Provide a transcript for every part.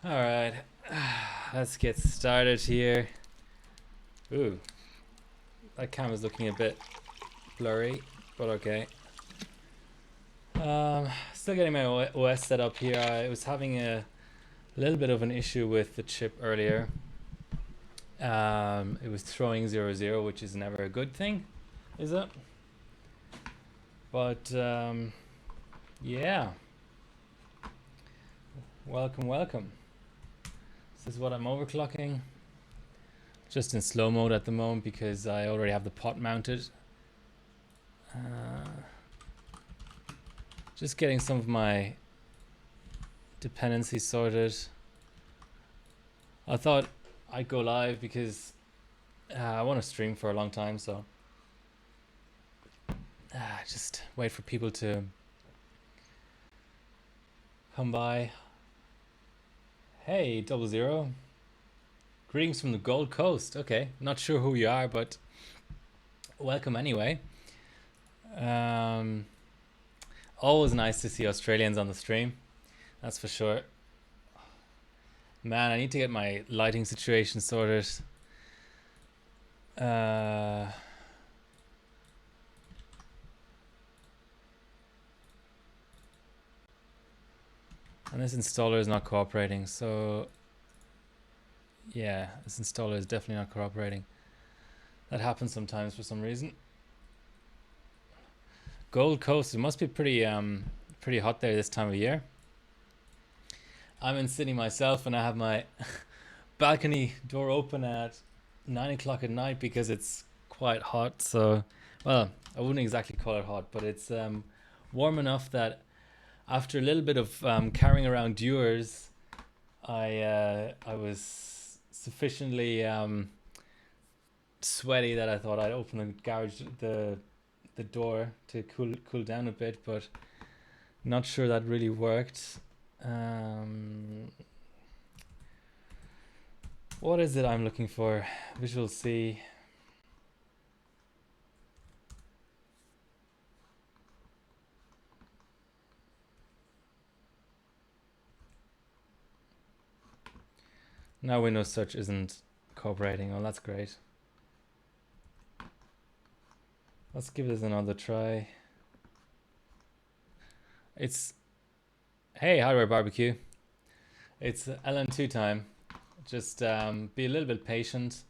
All right, let's get started here. Ooh, that camera's looking a bit blurry, but okay. Still getting my OS set up here. I was having a little bit of an issue with the chip earlier. It was throwing 00, which is never a good thing, is it? But yeah, welcome. This is what I'm overclocking. Just in slow mode at the moment because I already have the pot mounted. Just getting some of my dependencies sorted. I thought I'd go live because I want to stream for a long time, so just wait for people to come by. Hey, 00. Greetings from the Gold Coast. Okay, not sure who you are, but welcome anyway. Always nice to see Australians on the stream, that's for sure. Man, I need to get my lighting situation sorted. And this installer is not cooperating, so yeah, this installer is definitely not cooperating. That happens sometimes for some reason. Gold Coast, it must be pretty hot there this time of year. I'm in Sydney myself and I have my balcony door open at 9 o'clock at night because it's quite hot. So, well, I wouldn't exactly call it hot, but it's warm enough that after a little bit of carrying around dewars, I was sufficiently sweaty that I thought I'd open the garage the door to cool down a bit, but not sure that really worked. What is it I'm looking for? Visual C. Now Windows Search isn't cooperating. Oh, that's great. Let's give this another try. It's, hey, Hardware Barbecue. It's LN2 time. Just be a little bit patient.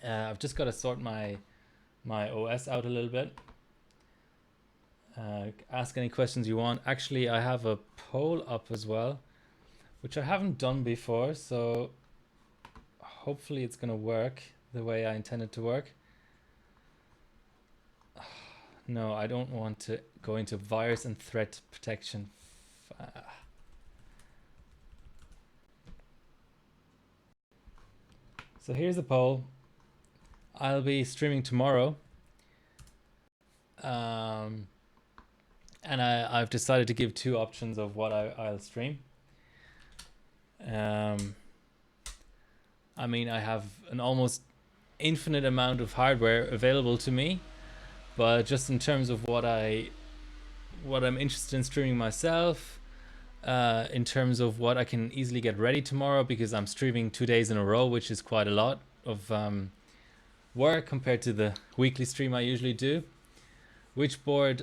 I've just got to sort my OS out a little bit. Ask any questions you want. Actually, I have a poll up as well, which I haven't done before, so hopefully it's gonna work the way I intend it to work. No, I don't want to go into virus and threat protection. So here's the poll. I'll be streaming tomorrow. And I've decided to give two options of what I'll stream. I mean, I have an almost infinite amount of hardware available to me, but just in terms of what I'm interested in streaming myself, in terms of what I can easily get ready tomorrow, because I'm streaming 2 days in a row, which is quite a lot of work compared to the weekly stream I usually do. Which board?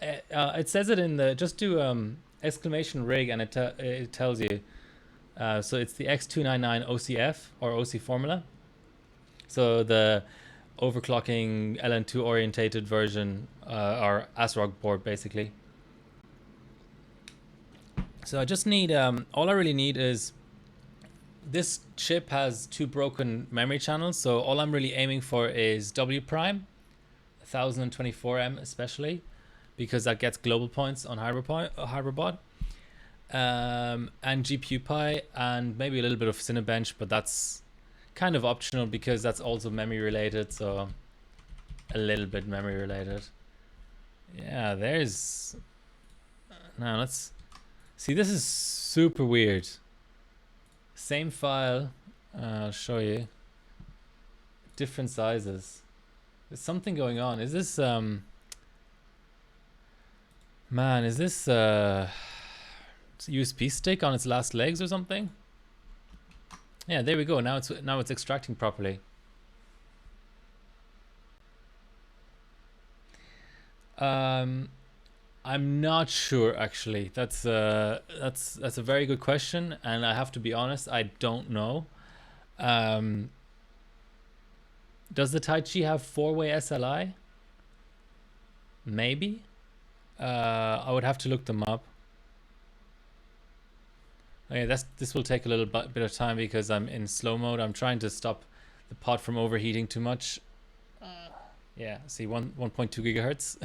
It says it in the, just do exclamation rig and it tells you. So it's the X299 OCF or OC formula. So the overclocking LN2 orientated version, or ASRock board basically. So I just need, all I really need is, this chip has 2 broken memory channels. So all I'm really aiming for is W prime, 1024M especially, because that gets global points on HyperBot. And GPU Pi and maybe a little bit of Cinebench, but that's kind of optional because that's also memory related, so a little bit memory related. Yeah, there's, now let's see, this is super weird. Same file, I'll show you, different sizes. There's something going on. Is this man, is this It's a USB stick on its last legs or something. Yeah, there we go. Now it's extracting properly. I'm not sure actually. That's a very good question, and I have to be honest, I don't know. Does the Tai Chi have 4-way SLI? Maybe. I would have to look them up. Okay, this will take a little bit of time because I'm in slow mode. I'm trying to stop the pod from overheating too much. Yeah, see 1.2 gigahertz.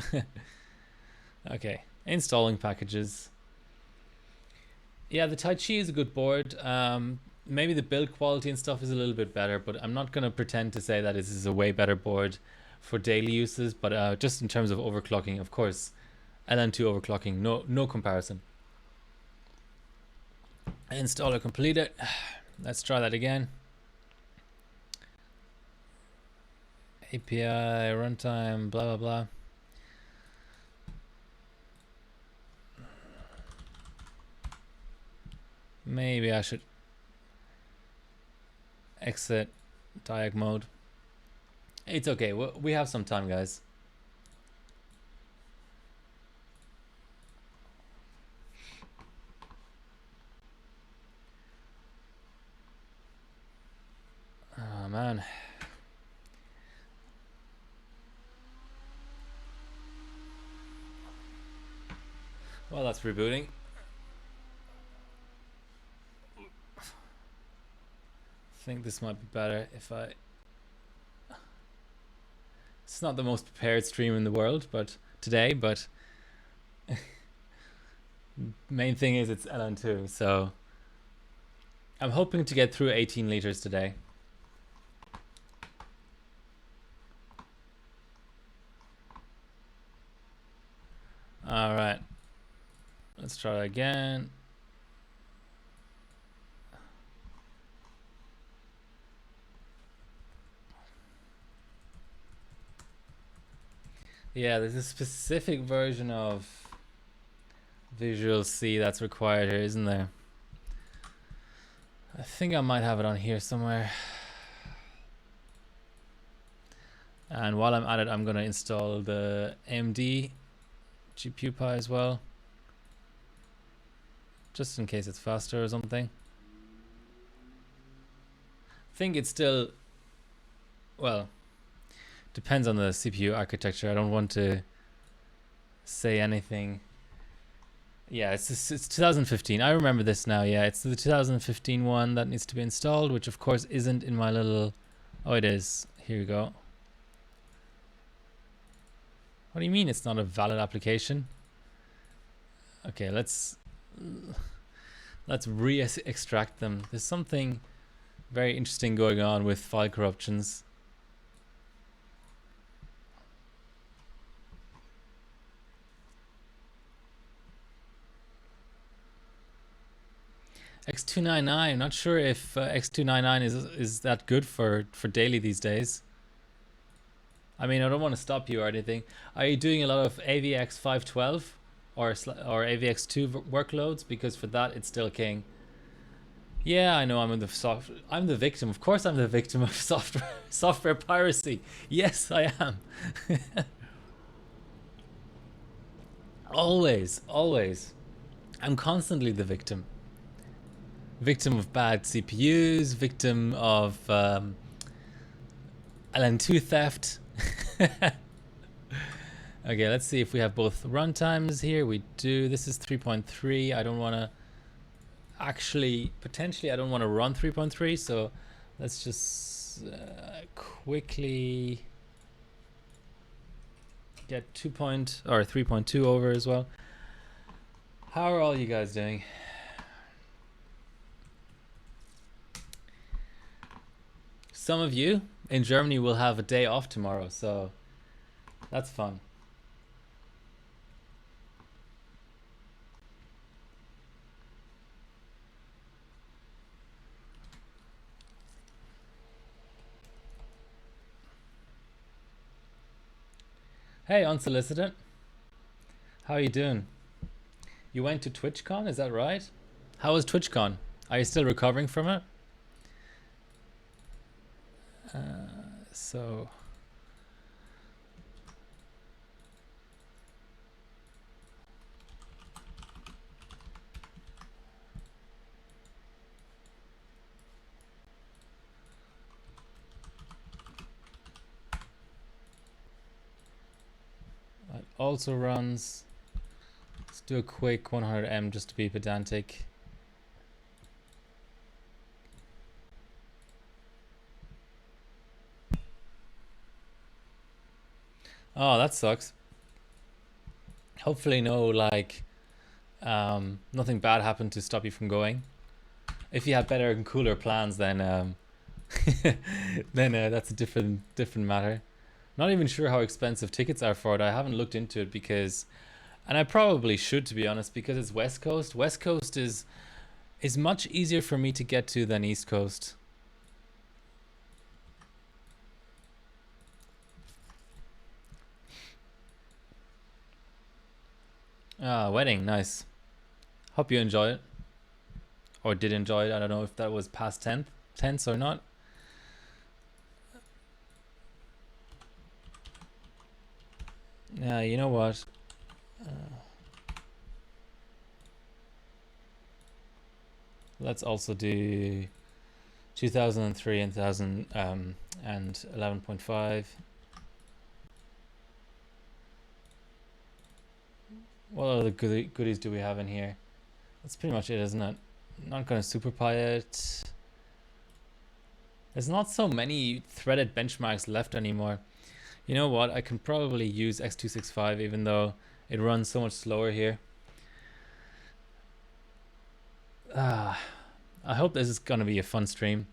Okay, installing packages. Yeah, the Tai Chi is a good board. Maybe the build quality and stuff is a little bit better, but I'm not going to pretend to say that this is a way better board for daily uses. But just in terms of overclocking, of course, LN2 overclocking, no comparison. Installer completed. Let's try that again. API runtime, blah blah blah. Maybe I should exit diag mode. It's okay. We have some time, guys. Oh man. Well, that's rebooting. I think this might be better if I... It's not the most prepared stream in the world, but today, but main thing is it's LN2, so I'm hoping to get through 18 liters today. All right, let's try again. Yeah, there's a specific version of Visual C that's required here, isn't there? I think I might have it on here somewhere. And while I'm at it, I'm going to install the AMD GPU Pi as well, just in case it's faster or something. I think it's still, well, depends on the CPU architecture. I don't want to say anything. Yeah, it's 2015. I remember this now. Yeah, it's the 2015 one that needs to be installed, which of course isn't in my little... Oh, it is. Here we go. What do you mean it's not a valid application? Okay, let's re-extract them. There's something very interesting going on with file corruptions. X299. Not sure if X299 is that good for daily these days. I mean, I don't want to stop you or anything. Are you doing a lot of AVX 512 or AVX2 workloads? Because for that, it's still king. Yeah, I know. I'm the victim. Of course, I'm the victim of software piracy. Yes, I am. Always. I'm constantly the victim. Victim of bad CPUs. Victim of LN2 theft. Okay, let's see if we have both runtimes here. We do. This is 3.3. I don't want to actually, potentially I don't want to run 3.3, so let's just quickly get 3.2 over as well. How are all you guys doing? Some of you in Germany will have a day off tomorrow, so that's fun. Hey, Unsolicited. How are you doing? You went to TwitchCon, is that right? How was TwitchCon? Are you still recovering from it? So it also runs. Let's do a quick 100M just to be pedantic. Oh, that sucks. Hopefully no nothing bad happened to stop you from going. If you had better and cooler plans, then then that's a different matter. Not even sure how expensive tickets are for it. I haven't looked into it because, and I probably should, to be honest, because it's West Coast. West Coast is much easier for me to get to than East Coast. Ah, wedding, nice. Hope you enjoy it, or did enjoy it. I don't know if that was past tense or not. Yeah, you know what? Let's also do 2003 and 11.5. What other goodies do we have in here? That's pretty much it, isn't it? Not gonna superpie it. There's not so many threaded benchmarks left anymore. You know what? I can probably use X265 even though it runs so much slower here. I hope this is gonna be a fun stream.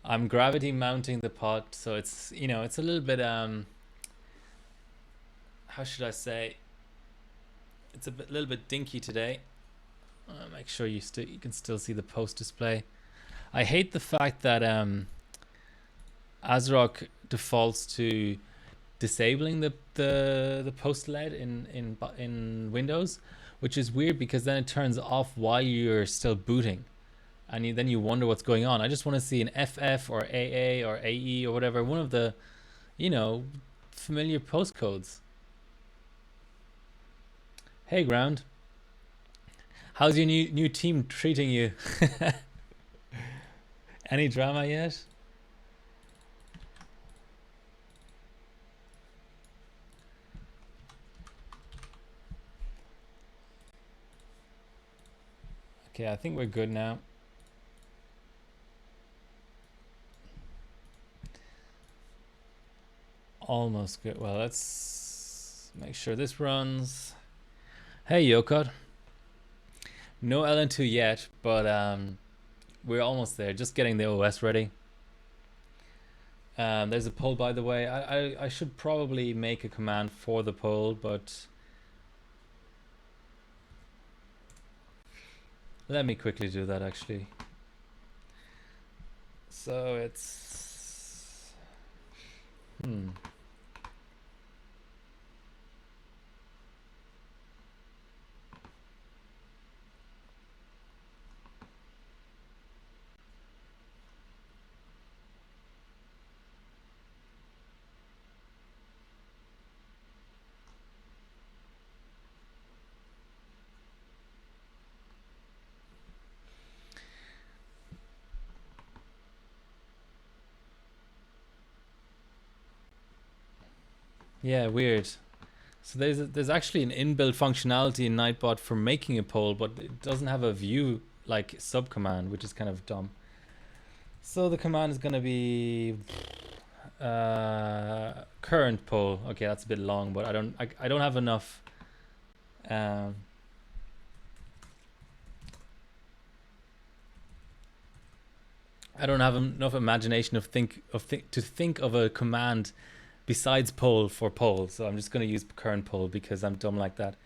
I'm gravity mounting the pot, so it's, you know, it's a little bit how should I say? It's a little bit dinky today. Make sure you can still see the post display. I hate the fact that ASRock defaults to disabling the post LED in Windows, which is weird because then it turns off while you're still booting, and then you wonder what's going on. I just want to see an FF or AA or AE or whatever, one of the, you know, familiar postcodes. Hey Ground, how's your new team treating you? Any drama yet? Okay, I think we're good now. Almost good. Well, let's make sure this runs. Hey Yokot. No LN2 yet, but we're almost there. Just getting the OS ready. There's a poll, by the way. I should probably make a command for the poll, but let me quickly do that actually. So it's yeah, weird. So there's actually an inbuilt functionality in Nightbot for making a poll, but it doesn't have a view like sub command, which is kind of dumb. So the command is gonna be current poll. Okay, that's a bit long, but I don't have enough. I don't have enough imagination to think of a command besides poll for poll, so I'm just going to use current poll because I'm dumb like that.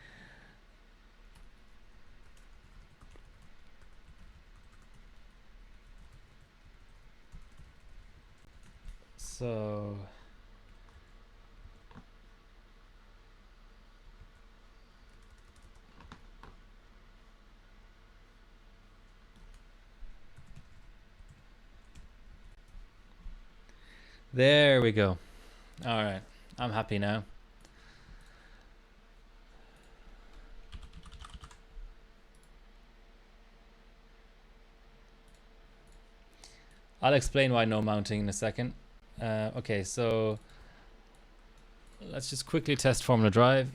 So There we go. All right, I'm happy now. I'll explain why no mounting in a second. Okay, so let's just quickly test Formula Drive.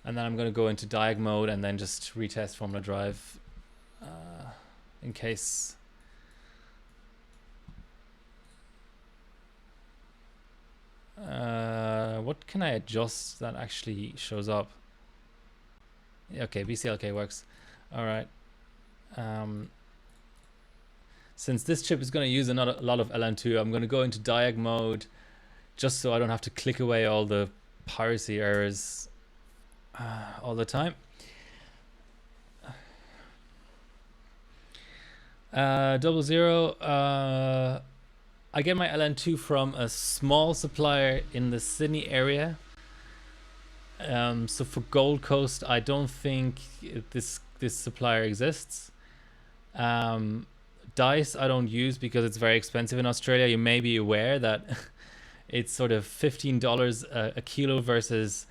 And then I'm going to go into diag mode and then just retest Formula Drive in case. What can I adjust that actually shows up? Okay, BCLK works. All right. Since this chip is going to use a lot of LN2, I'm going to go into diag mode just so I don't have to click away all the piracy errors all the time. 00. I get my LN2 from a small supplier in the Sydney area. So for Gold Coast, I don't think this supplier exists. Dice I don't use because it's very expensive in Australia. You may be aware that it's sort of $15 a kilo versus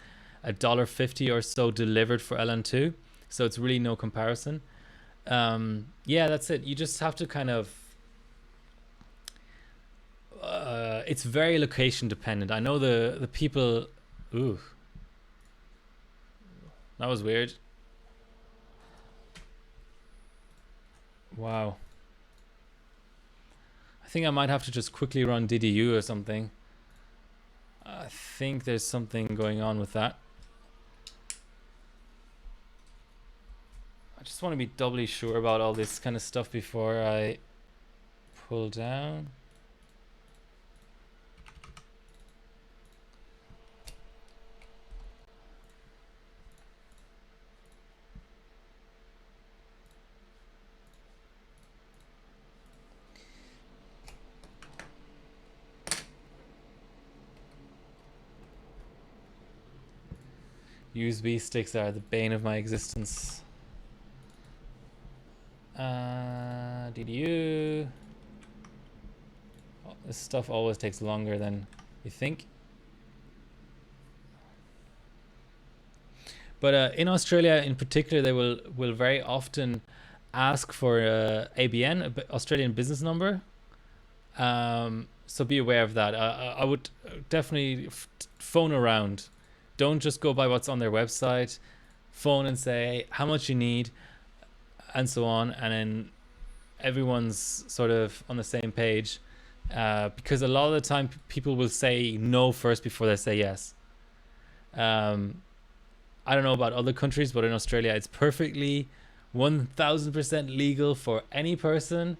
$1.50 or so delivered for LN2. So it's really no comparison. Yeah, that's it. You just have to kind of it's very location dependent. I know the people. Ooh, that was weird. Wow. I think I might have to just quickly run DDU or something. I think there's something going on with that. I just want to be doubly sure about all this kind of stuff before I pull down. USB sticks are the bane of my existence. DDU. Oh, this stuff always takes longer than you think. But in Australia in particular, they will very often ask for ABN, Australian business number. So be aware of that. I would definitely phone around. Don't just go by what's on their website. Phone and say how much you need and so on, and then everyone's sort of on the same page, because a lot of the time people will say no first before they say yes. I don't know about other countries, but in Australia it's perfectly 1000% legal for any person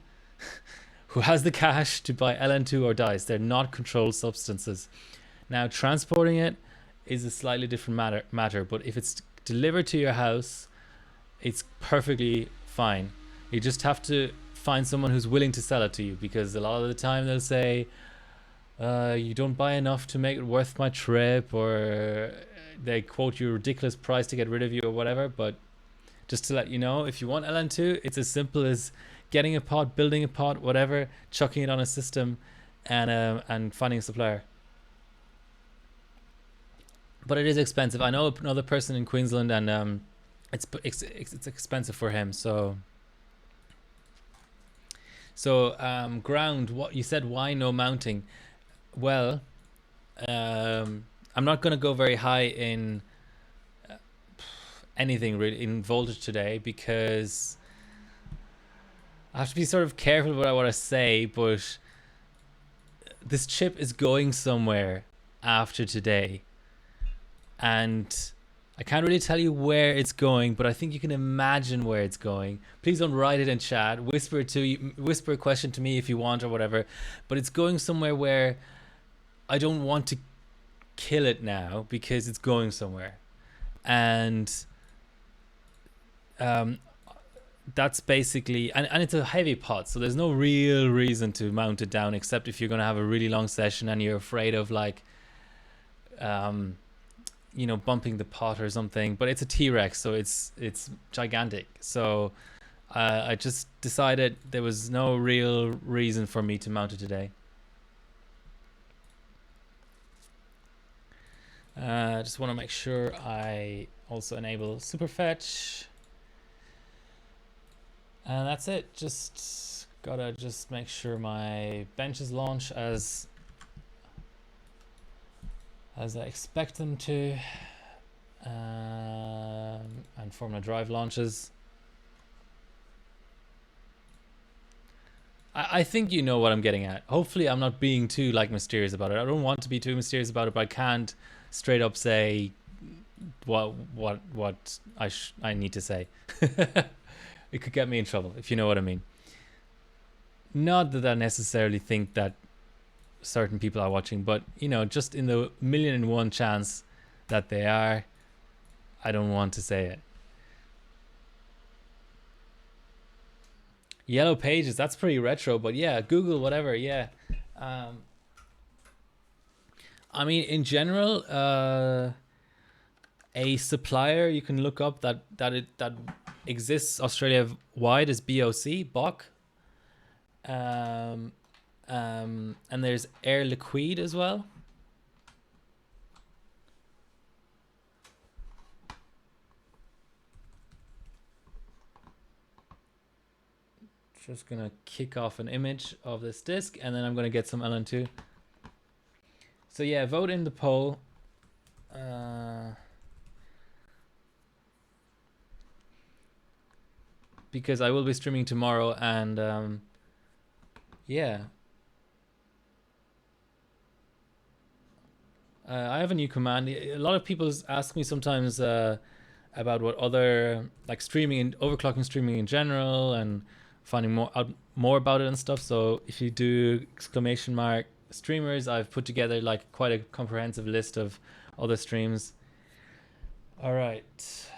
who has the cash to buy LN2 or dice. They're not controlled substances. Now transporting it is a slightly different matter, but if it's delivered to your house, it's perfectly fine. You just have to find someone who's willing to sell it to you, because a lot of the time they'll say you don't buy enough to make it worth my trip, or they quote you a ridiculous price to get rid of you or whatever. But just to let you know, if you want LN2, it's as simple as getting a pod, building a pod, whatever, chucking it on a system, and finding a supplier. But it is expensive. I know another person in Queensland, and it's expensive for him. So ground. What you said? Why no mounting? Well, I'm not going to go very high in anything really in voltage today, because I have to be sort of careful about what I say. But this chip is going somewhere after today. And I can't really tell you where it's going, but I think you can imagine where it's going. Please don't write it in chat. Whisper a question to me if you want or whatever. But it's going somewhere where I don't want to kill it now, because it's going somewhere. And that's basically, and it's a heavy pot, so there's no real reason to mount it down, except if you're going to have a really long session and you're afraid of like bumping the pot or something. But it's a T-Rex, so it's gigantic. So I just decided there was no real reason for me to mount it today. Just want to make sure I also enable super fetch. And that's it. Just gotta just make sure my benches launch as I expect them to. And Formula Drive launches. I think you know what I'm getting at. Hopefully I'm not being too like mysterious about it. I don't want to be too mysterious about it, but I can't straight up say what I need to say. It could get me in trouble, if you know what I mean. Not that I necessarily think that certain people are watching, but you know, just in the 1,000,001 chance that they are, I don't want to say it. Yellow Pages, that's pretty retro, but yeah, Google, whatever, yeah. I mean, in general, a supplier you can look up that exists Australia wide is BOC. And there's Air Liquide as well. Just gonna kick off an image of this disc, and then I'm gonna get some LN2. So yeah, vote in the poll. Because I will be streaming tomorrow, and yeah. I have a new command. A lot of people ask me sometimes about what other, like streaming and overclocking streaming in general, and finding more about it and stuff. So if you do ! streamers, I've put together like quite a comprehensive list of other streams. All right.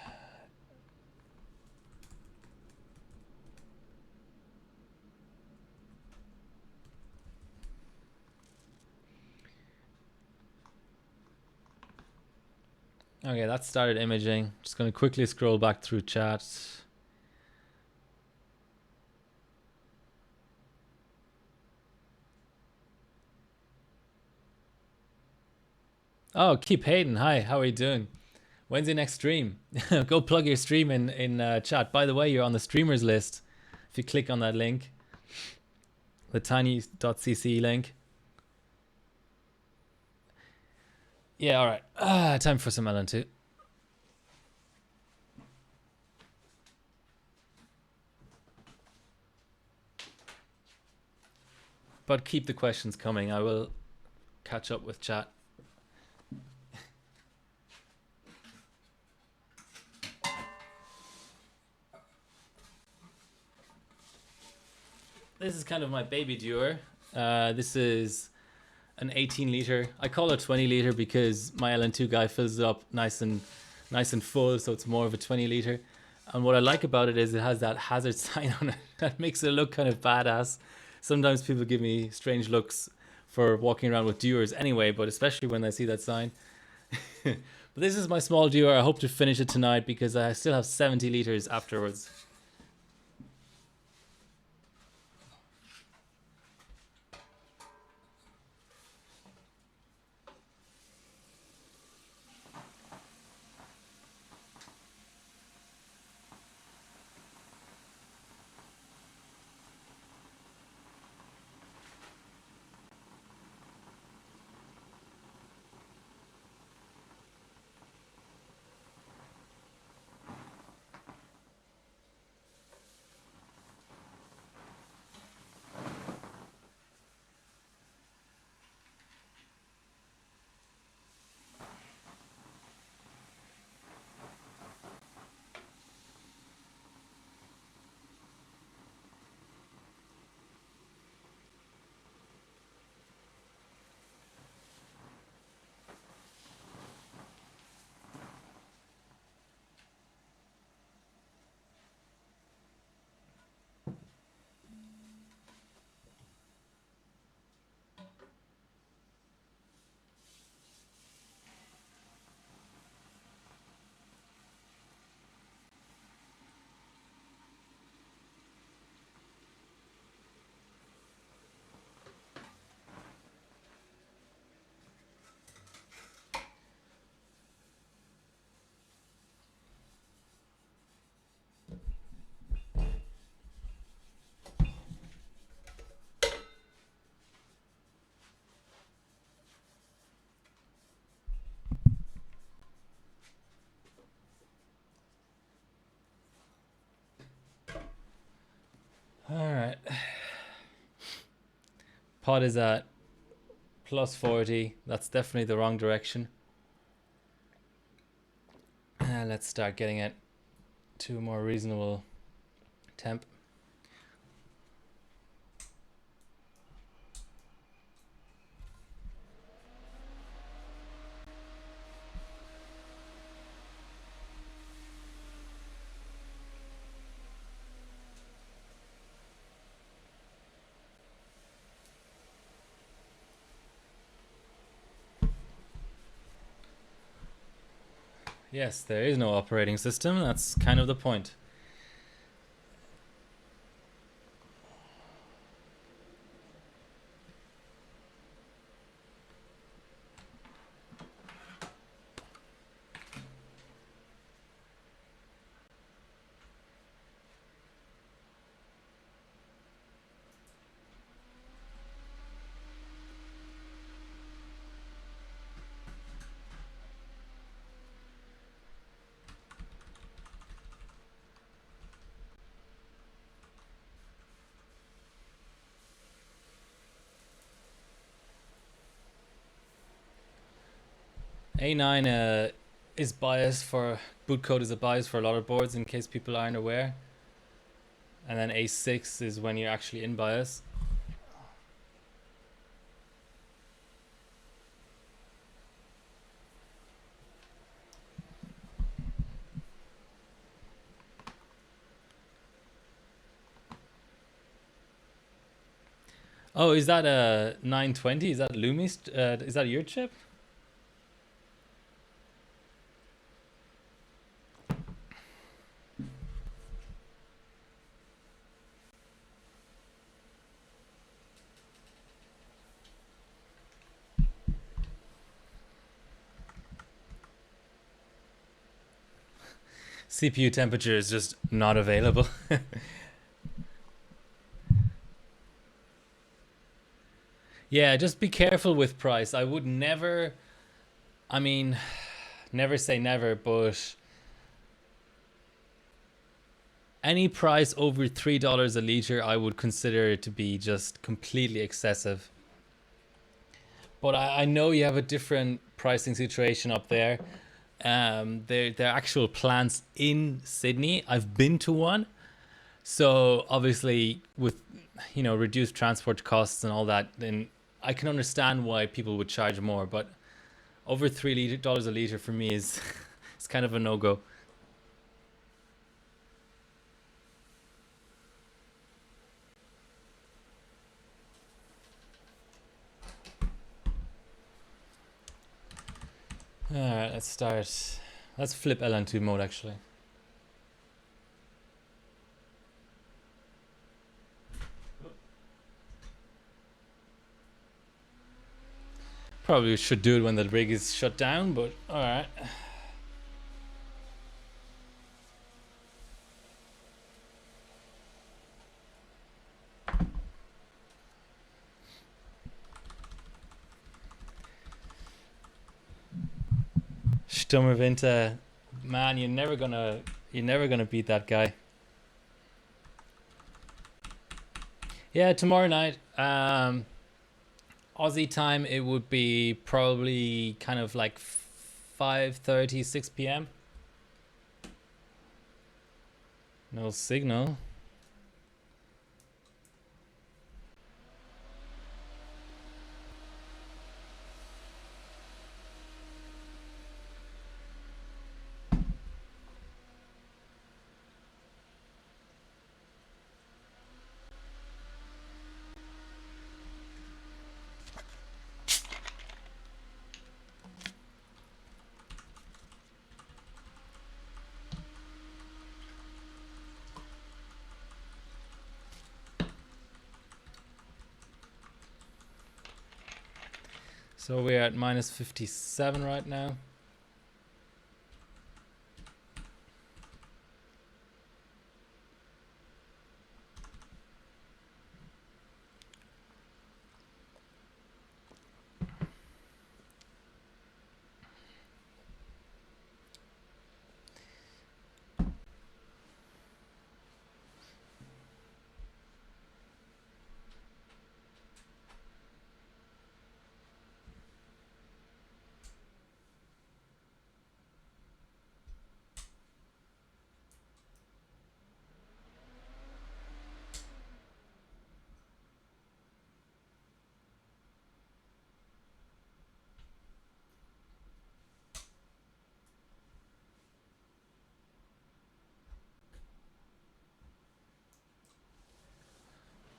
Okay, that started imaging. Just going to quickly scroll back through chat. Oh, Keep Hayden. Hi, how are you doing? When's your next stream? Go plug your stream in chat. By the way, you're on the streamers list. If you click on that link, the tiny.cc link. Yeah, all right. Time for some LN2. But keep the questions coming. I will catch up with chat. This is kind of my baby Dewar. This is an 18 liter. I call it 20 liter because my LN2 guy fills it up nice and full, so it's more of a 20 liter. And what I like about it is it has that hazard sign on it that makes it look kind of badass. Sometimes people give me strange looks for walking around with Dewars anyway, but especially when I see that sign. But this is my small Dewar. I hope to finish it tonight because I still have 70 liters afterwards. Pod is at plus 40. That's definitely the wrong direction. Let's start getting it to a more reasonable temp. Yes, there is no operating system. That's kind of the point. A9 is biased for boot code is a bias for a lot of boards in case people aren't aware. And then A6 is when you're actually in bias. Oh, is that a 920? Is that Lumi's? Is that your chip? CPU temperature is just not available. Yeah, just be careful with price. I would never, I mean, never say never, but any price over $3 a liter, I would consider it to be just completely excessive. But I know you have a different pricing situation up there. There are actual plants in Sydney. I've been to one. So obviously with, reduced transport costs and all that, then I can understand why people would charge more. But over $3 a liter for me is it's kind of a no-go. All right, let's start. Let's flip LN2 mode actually. Probably should do it when the rig is shut down, but all right. Sturmerwinter, man, you're never gonna beat that guy. Yeah, tomorrow night, Aussie time, it would be probably kind of like 5:30, 6 p.m. No signal. So we're at minus 57 right now.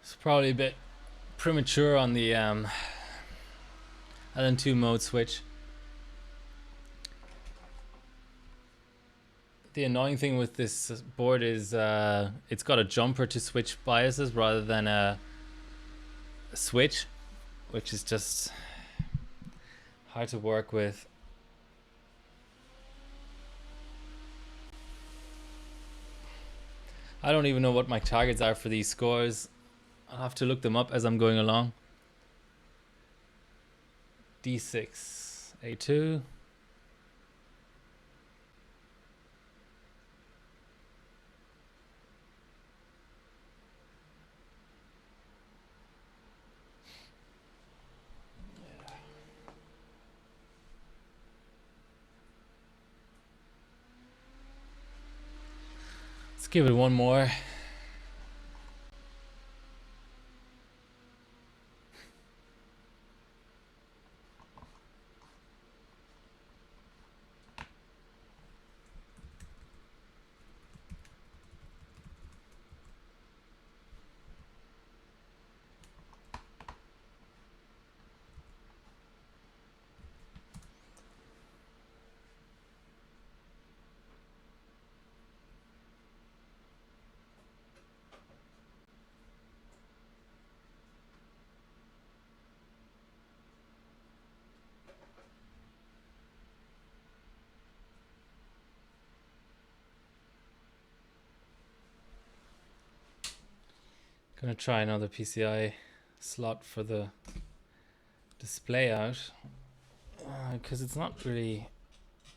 It's probably a bit premature on the LN2 mode switch. The annoying thing with this board is it's got a jumper to switch biases rather than a switch, which is just hard to work with. I don't even know what my targets are for these scores. I'll have to look them up as I'm going along. D6, A2. Let's give it one more. Gonna try another PCI slot for the display out because it's not really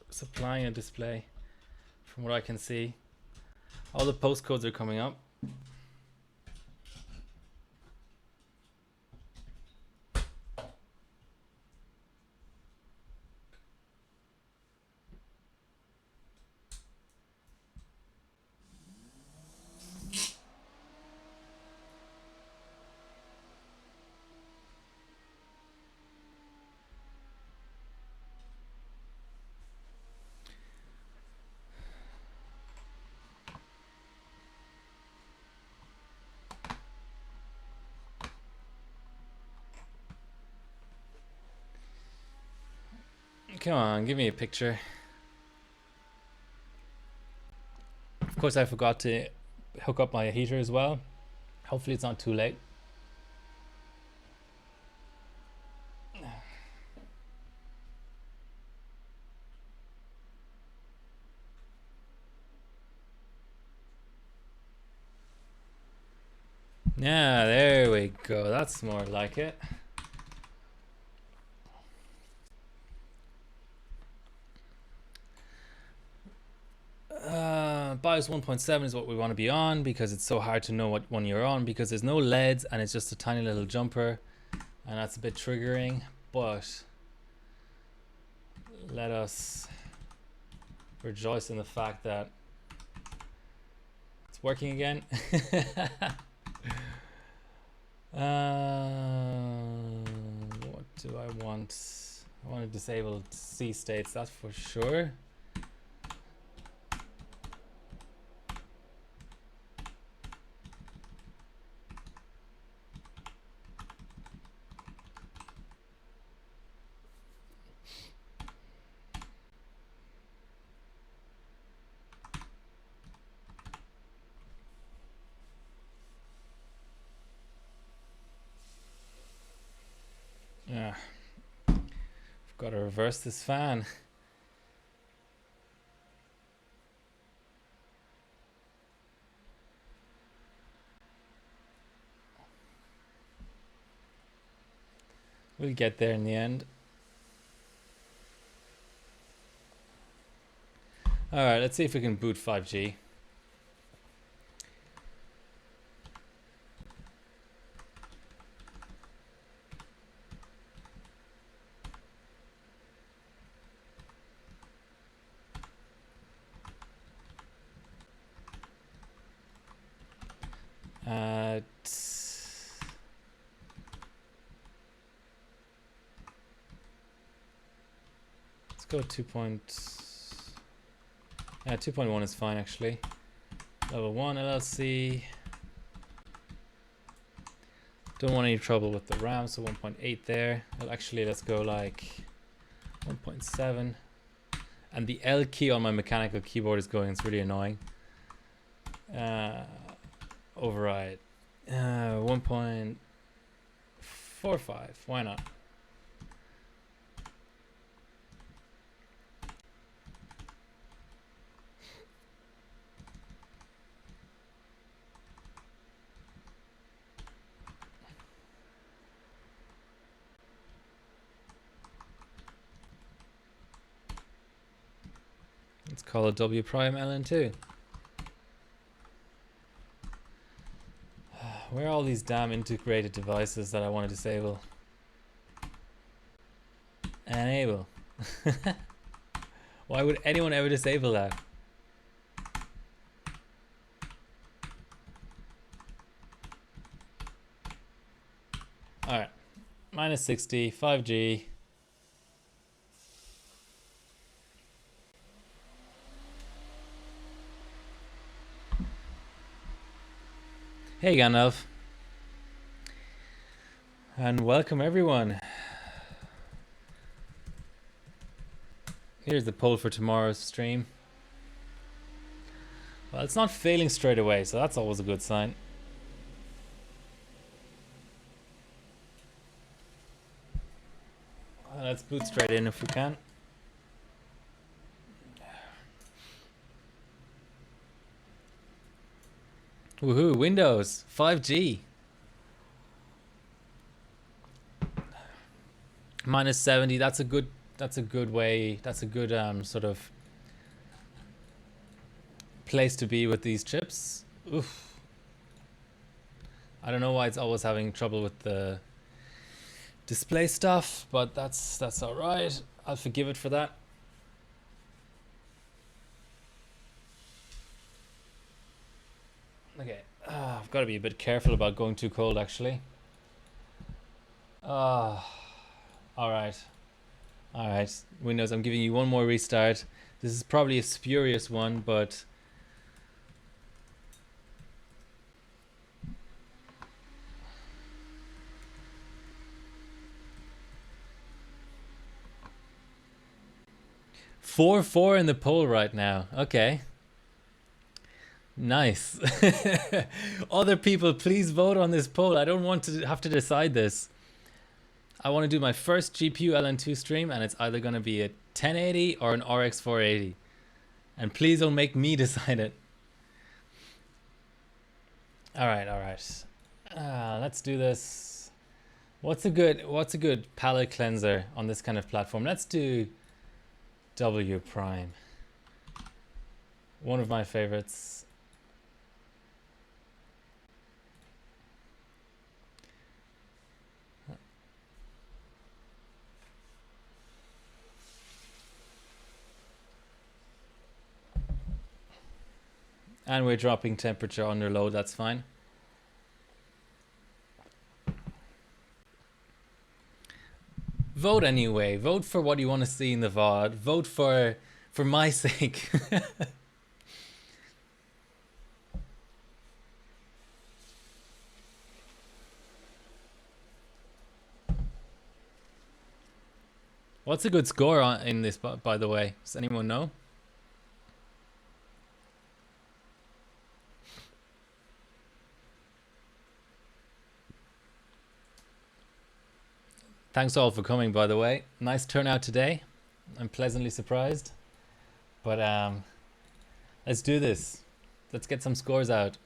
supplying a display from what I can see. All the postcodes are coming up. Come on, give me a picture. Of course, I forgot to hook up my heater as well. Hopefully it's not too late. Yeah, there we go. That's more like it. BIOS 1.7 is what we want to be on because it's so hard to know what one you're on because there's no LEDs and it's just a tiny little jumper, and that's a bit triggering, but let us rejoice in the fact that it's working again. What do I want? I want to disable C states, that's for sure. Yeah, I've got to reverse this fan. We'll get there in the end. All right, let's see if we can boot 5G. Let's go 2.1 is fine actually. Level 1 LLC. Don't want any trouble with the RAM, so 1.8 there. Well, actually, let's go like 1.7. And the L key on my mechanical keyboard is going. It's really annoying. Override. 1.45. Why not? Let's call it W prime LN2. Where are all these damn integrated devices that I want to disable? Enable. Why would anyone ever disable that? Alright. Minus 60, 5G. Hey Gandalf. And welcome everyone. Here's the poll for tomorrow's stream. Well, it's not failing straight away, so that's always a good sign. Well, let's boot straight in if we can. Woohoo, Windows 5G. Minus 70, that's a good way, that's a good sort of place to be with these chips. Oof. I don't know why it's always having trouble with the display stuff, but that's all right. I'll forgive it for that. Okay, I've got to be a bit careful about going too cold actually. All right, Windows, I'm giving you one more restart. This is probably a spurious one, but four in the poll right now. Okay. Nice. Other people, please vote on this poll. I don't want to have to decide this. I want to do my first GPU LN2 stream, and it's either going to be a 1080 or an RX 480. And please don't make me decide it. All right. Let's do this. What's a good palette cleanser on this kind of platform? Let's do W prime. One of my favorites. And we're dropping temperature under load, that's fine. Vote anyway. Vote for what you want to see in the VOD. Vote for my sake. What's a good score in this, by the way? Does anyone know? Thanks all for coming, by the way. Nice turnout today. I'm pleasantly surprised. But let's do this. Let's get some scores out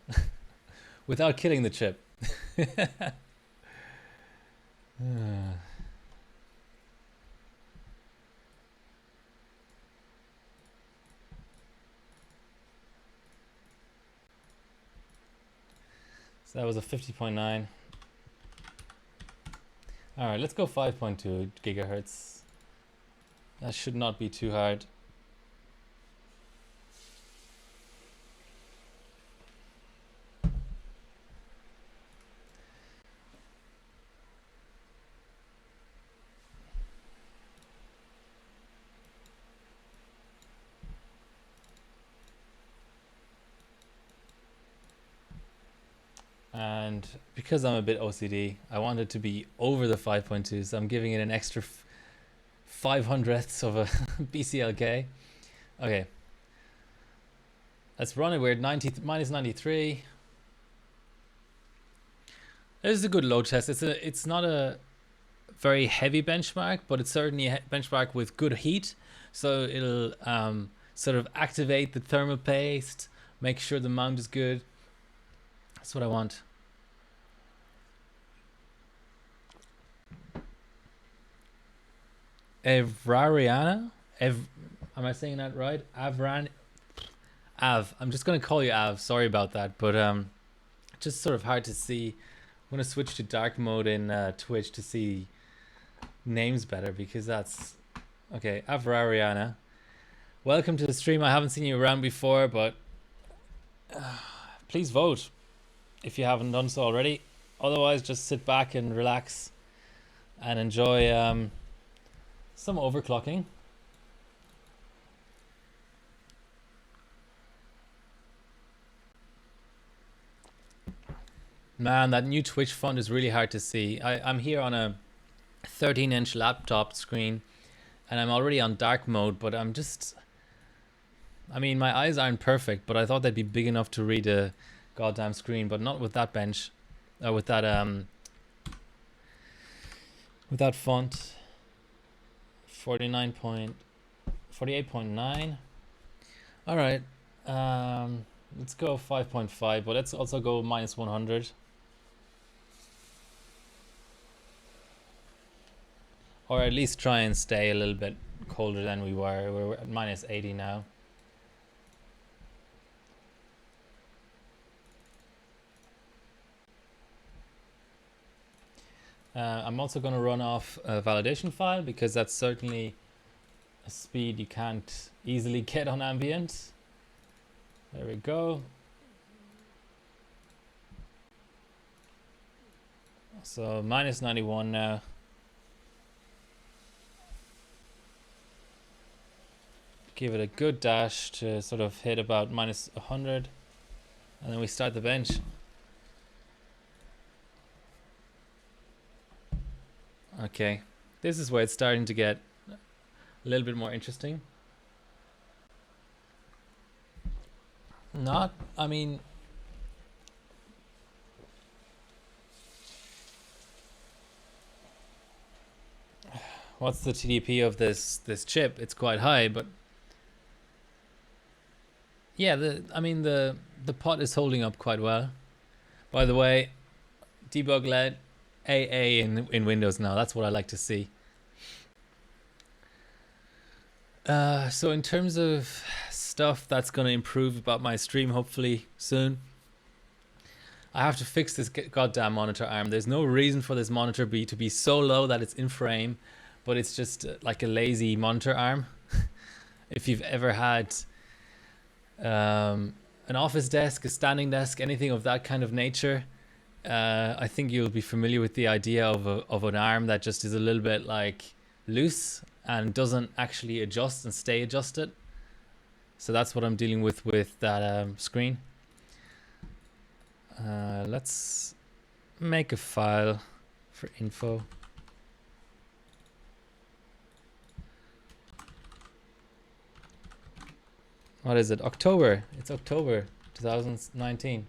without killing the chip. So that was a 50.9. All right, let's go 5.2 gigahertz. That should not be too hard. And and because I'm a bit OCD, I want it to be over the 5.2, so I'm giving it an extra 500ths of a BCLK. Okay, let's run it. We're at minus 93. This is a good load test. It's not a very heavy benchmark, but it's certainly a benchmark with good heat, so it'll sort of activate the thermal paste, make sure the mount is good. That's what I want. Evrariana? Am I saying that right? Av. I'm just gonna call you Av. Sorry about that, but just sort of hard to see. I'm gonna switch to dark mode in Twitch to see names better, because that's okay. Avrariana, welcome to the stream. I haven't seen you around before, but please vote if you haven't done so already. Otherwise, just sit back and relax and enjoy some overclocking. Man, that new Twitch font is really hard to see. I'm here on a 13-inch laptop screen and I'm already on dark mode, but I mean, my eyes aren't perfect, but I thought they'd be big enough to read a goddamn screen, but not with that bench, with that font. 48.9. All right, let's go 5.5, but let's also go minus 100. Or at least try and stay a little bit colder than we were. We're at minus 80 now. I'm also going to run off a validation file, because that's certainly a speed you can't easily get on ambient. There we go. So minus 91 now. Give it a good dash to sort of hit about minus 100, and then we start the bench. Okay, this is where it's starting to get a little bit more interesting. I mean, what's the TDP of this chip? It's quite high, but yeah, the pot is holding up quite well. By the way, debug LED AA in Windows now. That's what I like to see. So in terms of stuff that's going to improve about my stream, hopefully soon, I have to fix this goddamn monitor arm. There's no reason for this monitor to be so low that it's in frame, but it's just like a lazy monitor arm. If you've ever had an office desk, a standing desk, anything of that kind of nature, I think you'll be familiar with the idea of an arm that just is a little bit like loose and doesn't actually adjust and stay adjusted. So that's what I'm dealing with that screen. Let's make a file for info. What is it? October. It's October 2019.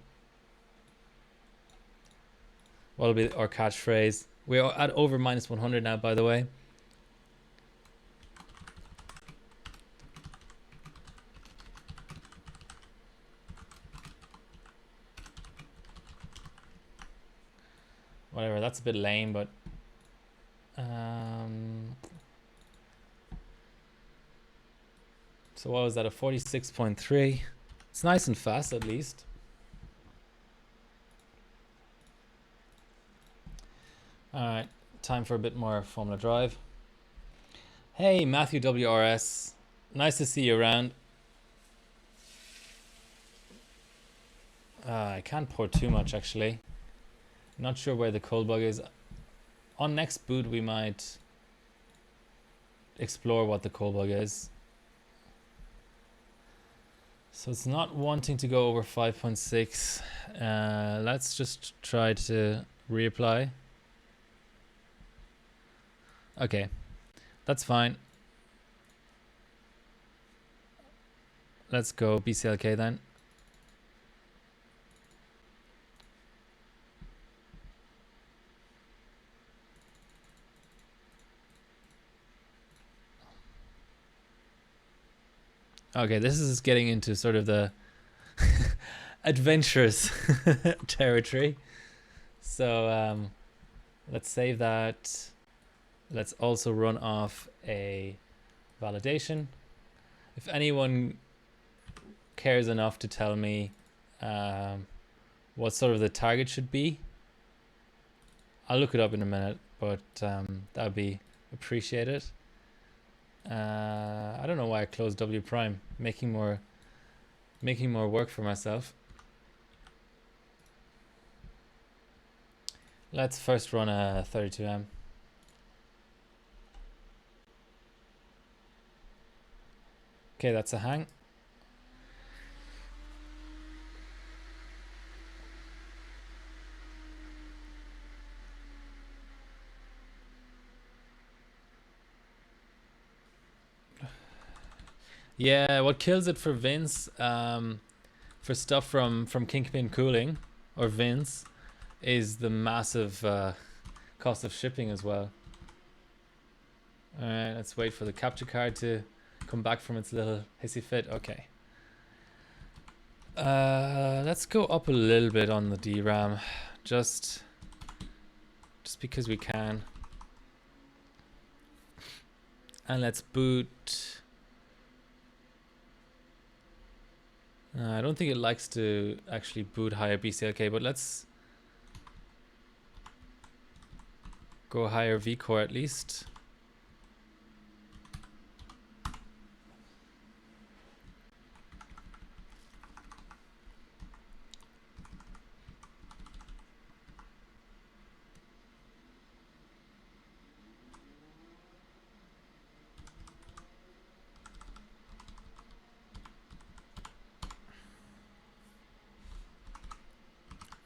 What'll be our catchphrase? We're at over minus 100 now, by the way. Whatever, that's a bit lame, but so what was that, a 46.3? It's nice and fast, at least. All right, time for a bit more Formula Drive. Hey, Matthew WRS, nice to see you around. I can't pour too much, actually. Not sure where the cold bug is. On next boot, we might explore what the cold bug is. So it's not wanting to go over 5.6. Let's just try to reapply. Okay, that's fine. Let's go BCLK then. Okay, this is getting into sort of the adventurous territory. So let's save that. Let's also run off a validation. If anyone cares enough to tell me what sort of the target should be, I'll look it up in a minute, but that would be appreciated. I don't know why I closed W prime, making more work for myself. Let's first run a 32M. Okay, that's a hang. Yeah, what kills it for Vince, for stuff from Kingpin Cooling or Vince, is the massive cost of shipping as well. All right, let's wait for the capture card to come back from its little hissy fit. Okay. Let's go up a little bit on the DRAM, just because we can. And let's boot. I don't think it likes to actually boot higher BCLK, but let's go higher vCore at least.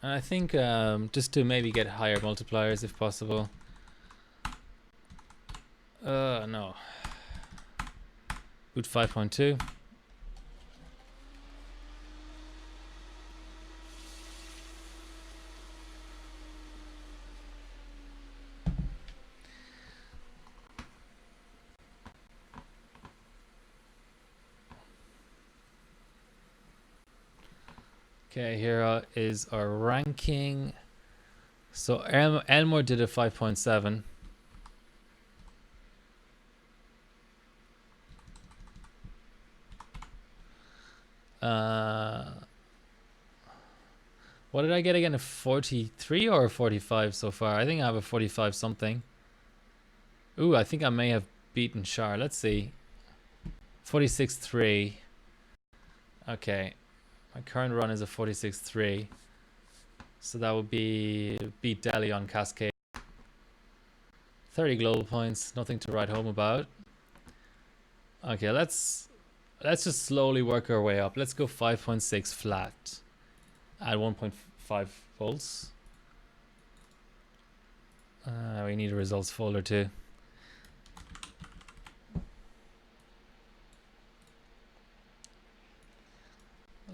And I think just to maybe get higher multipliers if possible. No. Boot 5.2. Okay, here is our ranking. So Elmore did a 5.7. What did I get again? A 43 or a 45 so far? I think I have a 45 something. Ooh, I think I may have beaten Char. Let's see. 46.3. Okay. My current run is a 46.3. So that would be beat Delhi on Cascade. 30 global points, nothing to write home about. Okay, let's just slowly work our way up. Let's go 5.6 flat at 1.5 volts. We need a results folder too.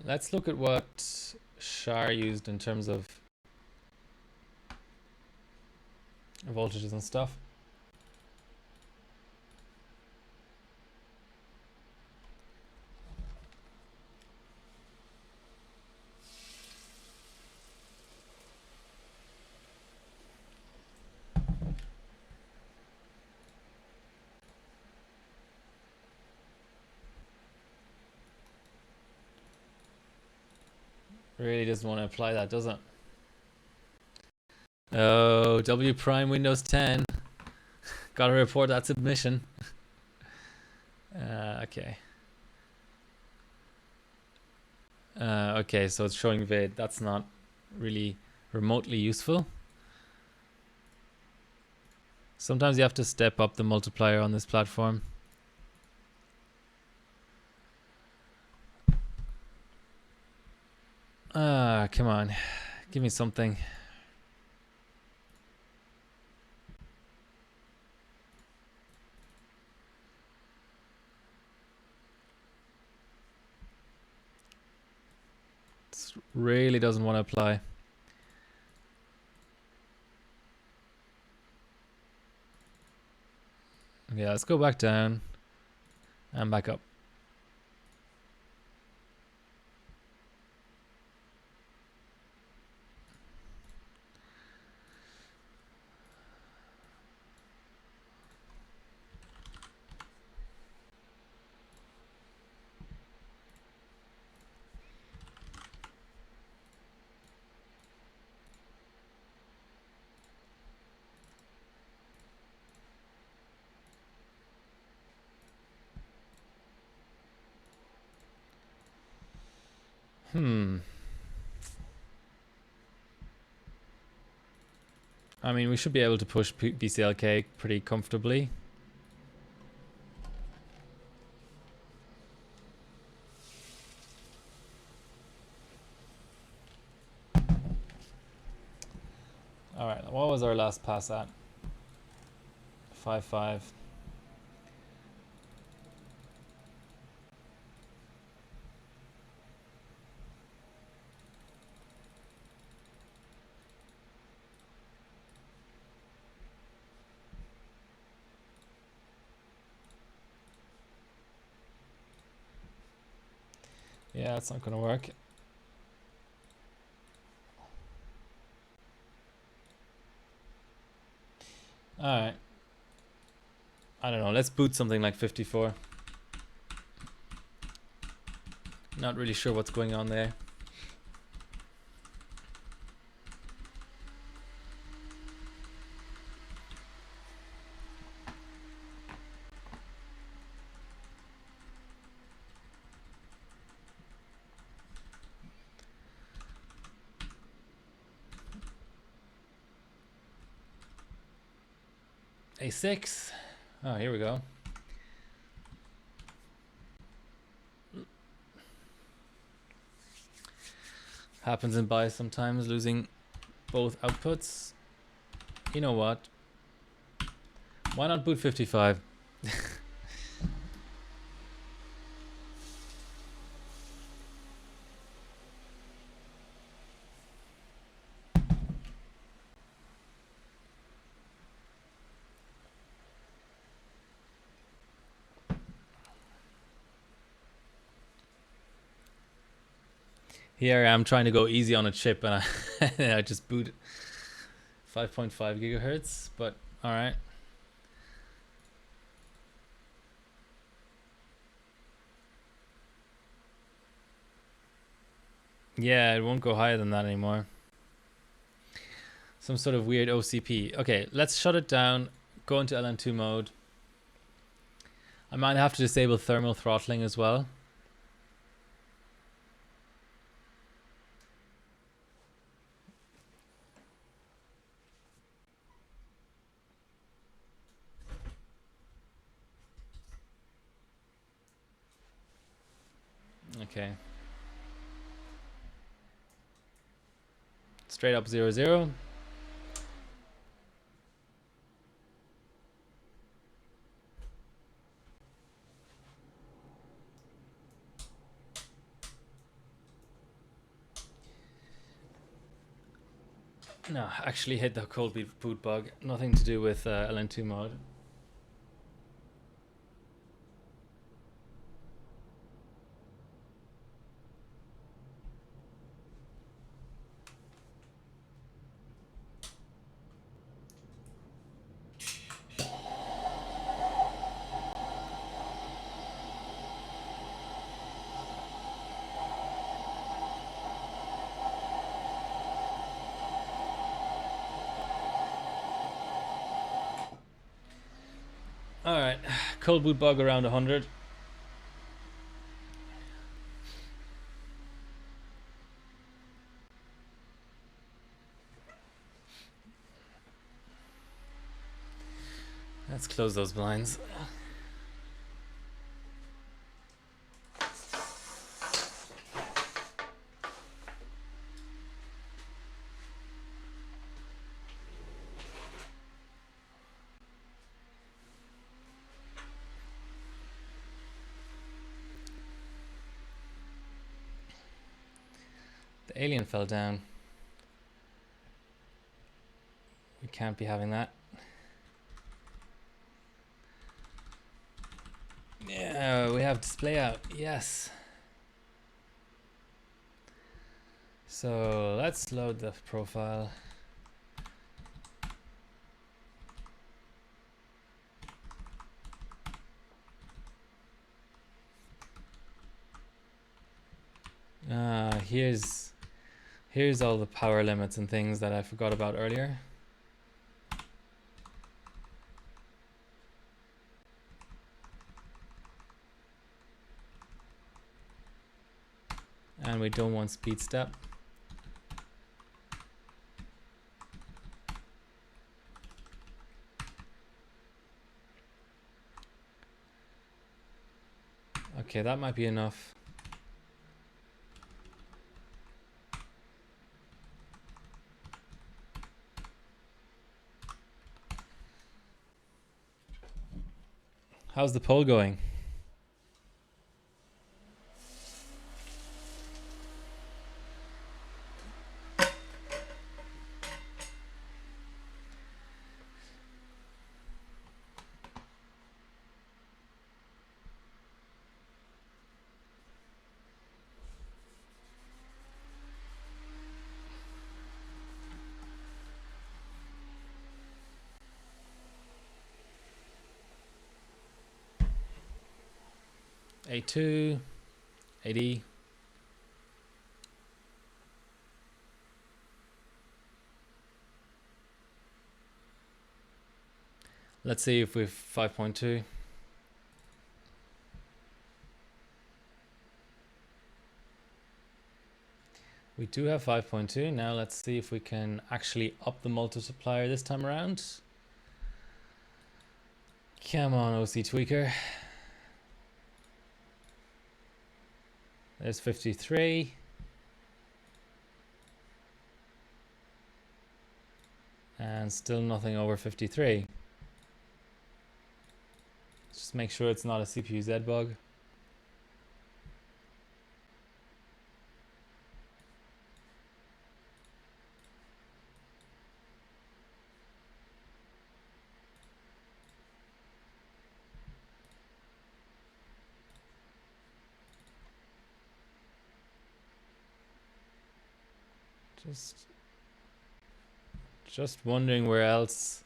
Let's look at what Char used in terms of voltages and stuff. Really doesn't want to apply that, does it? Oh, W prime Windows 10. Gotta report that submission. Okay. Okay, so it's showing vid. That's not really remotely useful. Sometimes you have to step up the multiplier on this platform. Come on. Give me something. This really doesn't want to apply. Yeah, let's go back down and back up. I mean, we should be able to push BCLK pretty comfortably. All right, what was our last pass at? 5-5. Yeah, it's not going to work. All right. I don't know. Let's boot something like 54. Not really sure what's going on there. A6. Oh, here we go. Happens in buy sometimes, losing both outputs. You know what? Why not boot 55? Here I am trying to go easy on a chip and I just boot 5.5 gigahertz, but all right. Yeah, it won't go higher than that anymore. Some sort of weird OCP. Okay, let's shut it down, go into LN2 mode. I might have to disable thermal throttling as well. Okay. Straight up 0-0. No, actually hit the cold boot bug. Nothing to do with LN2 mode. Alright, cold boot bug around 100. Let's close those blinds. The alien fell down. We can't be having that. Yeah, we have display out. Yes. So let's load the profile. Here's all the power limits and things that I forgot about earlier. And we don't want speed step. Okay, that might be enough. How's the poll going? A2, AD. Let's see if we've 5.2. We do have 5.2. Now let's see if we can actually up the multiplier this time around. Come on, OC Tweaker. There's 53. And still nothing over 53. Just make sure it's not a CPU Z bug. Just wondering where else,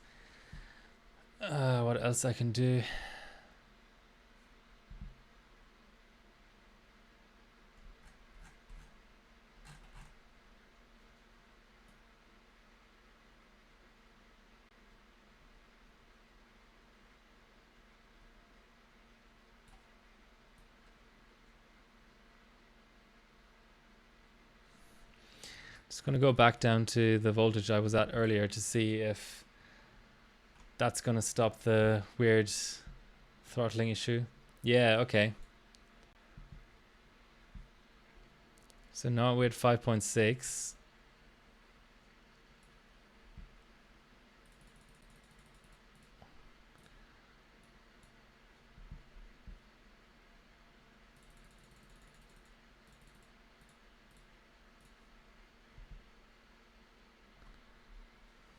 what else I can do. Just going to go back down to the voltage I was at earlier to see if that's going to stop the weird throttling issue. Yeah, okay. So now we're at 5.6.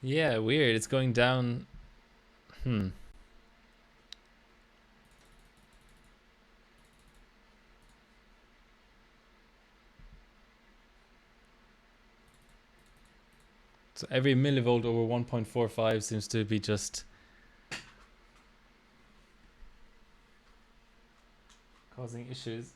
Yeah, weird. It's going down. So every millivolt over 1.45 seems to be just causing issues.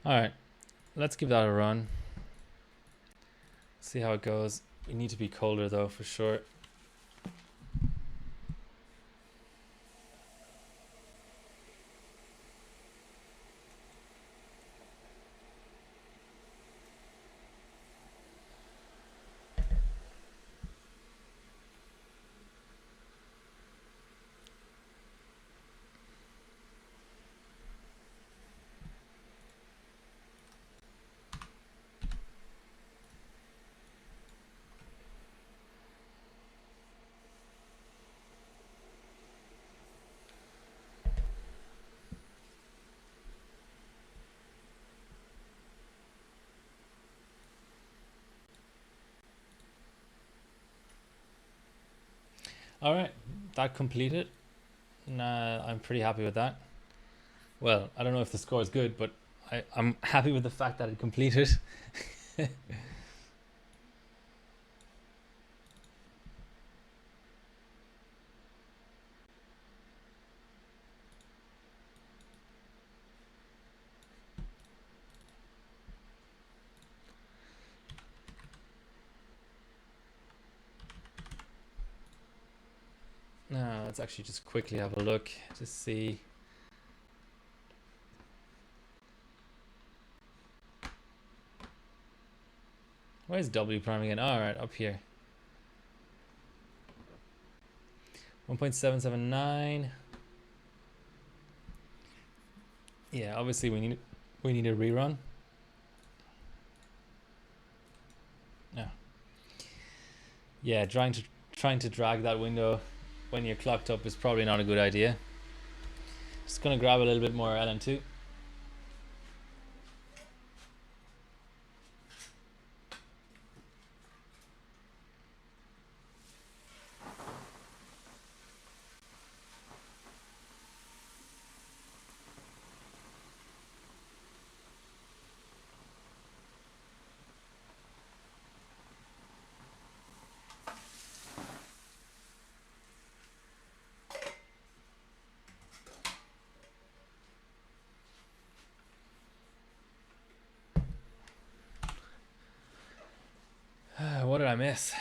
All right, let's give that a run. See how it goes. We need to be colder though, for sure. All right, that completed. Nah, I'm pretty happy with that. Well, I don't know if the score is good, but I'm happy with the fact that it completed. Now, let's actually just quickly have a look to see. Where's W prime again? All right, up here. 1.779. Yeah, obviously we need a rerun. Yeah. Yeah, trying to drag that window when you're clocked up is probably not a good idea. Just gonna grab a little bit more LN2. What did I miss?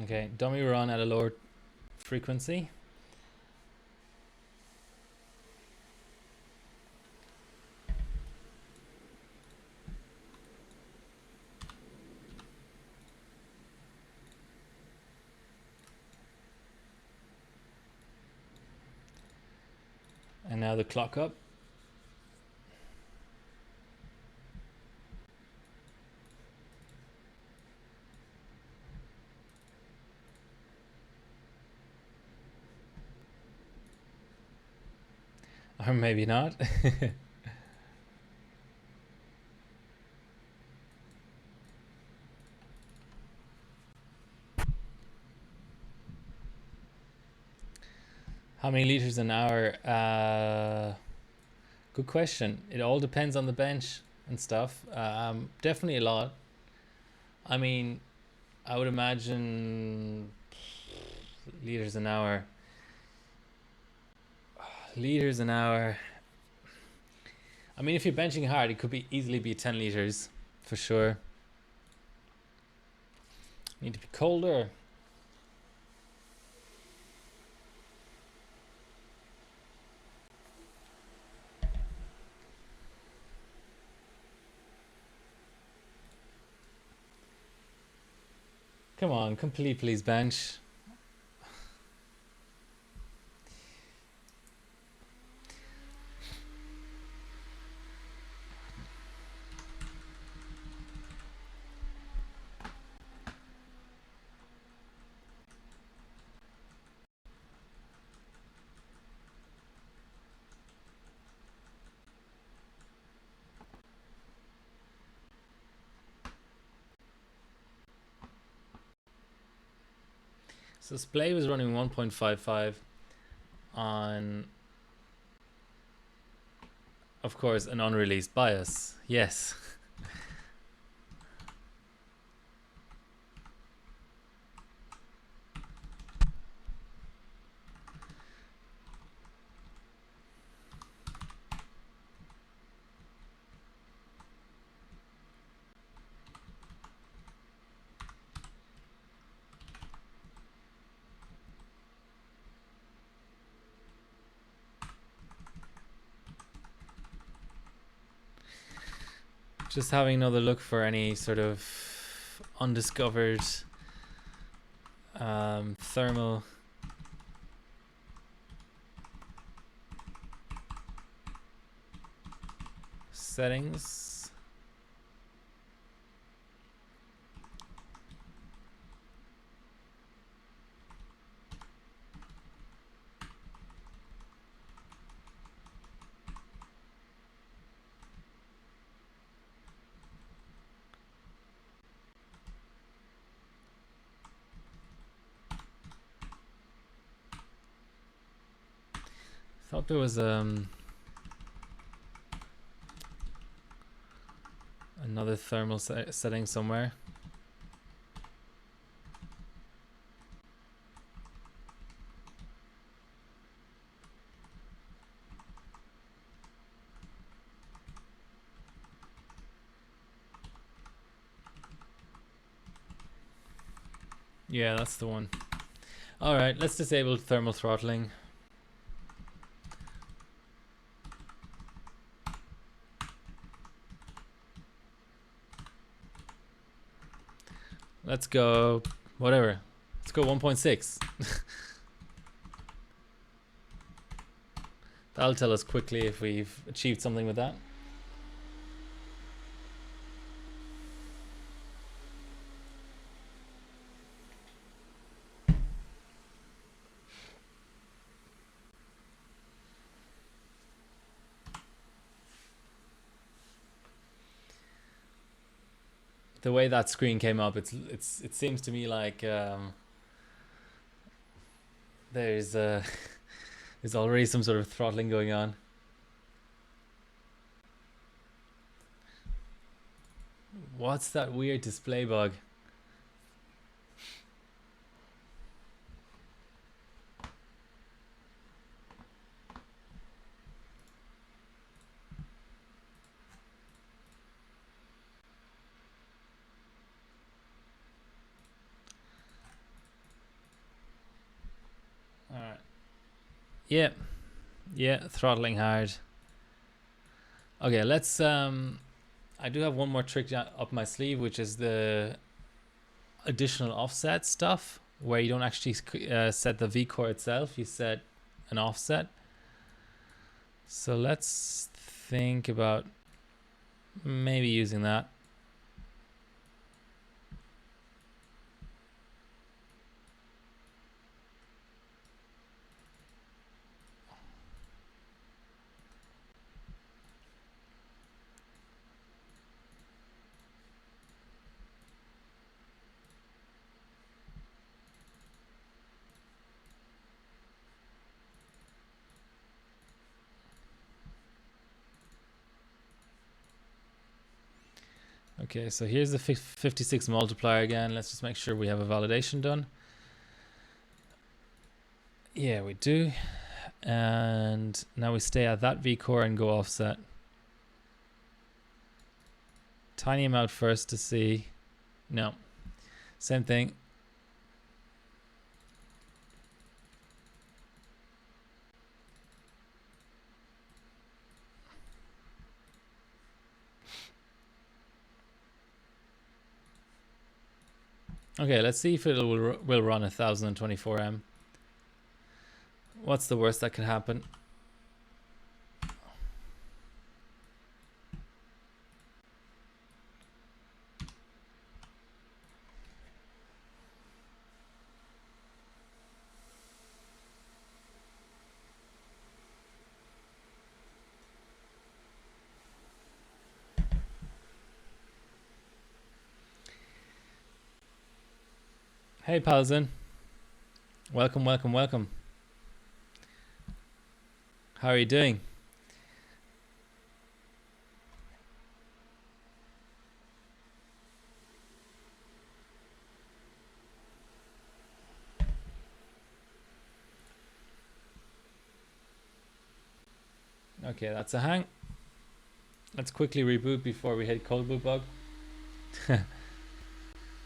Okay, dummy run at a lower frequency. And now the clock up. Or maybe not. How many liters an hour? Good question. It all depends on the bench and stuff. Definitely a lot. I mean, I would imagine liters an hour. Liters an hour. I mean, if you're benching hard, it could be easily be 10 liters for sure. Need to be colder. Come on, complete please, bench. So display was running 1.55 on, of course, an unreleased BIOS. Yes. Just having another look for any sort of undiscovered thermal settings. Thought there was another thermal setting somewhere. Yeah, that's the one. All right, let's disable thermal throttling. Let's go, whatever. Let's go 1.6. That'll tell us quickly if we've achieved something with that. The way that screen came up, it seems to me like there's there's already some sort of throttling going on. What's that weird display bug? All right. Yeah, throttling hard. Okay, let's I do have one more trick up my sleeve, which is the additional offset stuff, where you don't actually set the vCore itself, you set an offset. So let's think about maybe using that. Okay, so here's the 56 multiplier again. Let's just make sure we have a validation done. Yeah, we do. And now we stay at that vCore and go offset. Tiny amount first to see. No. Same thing. Okay, let's see if it will run 1024M. What's the worst that could happen? Hey, Palzin. Welcome, welcome, welcome. How are you doing? Okay, that's a hang. Let's quickly reboot before we hit cold boot bug.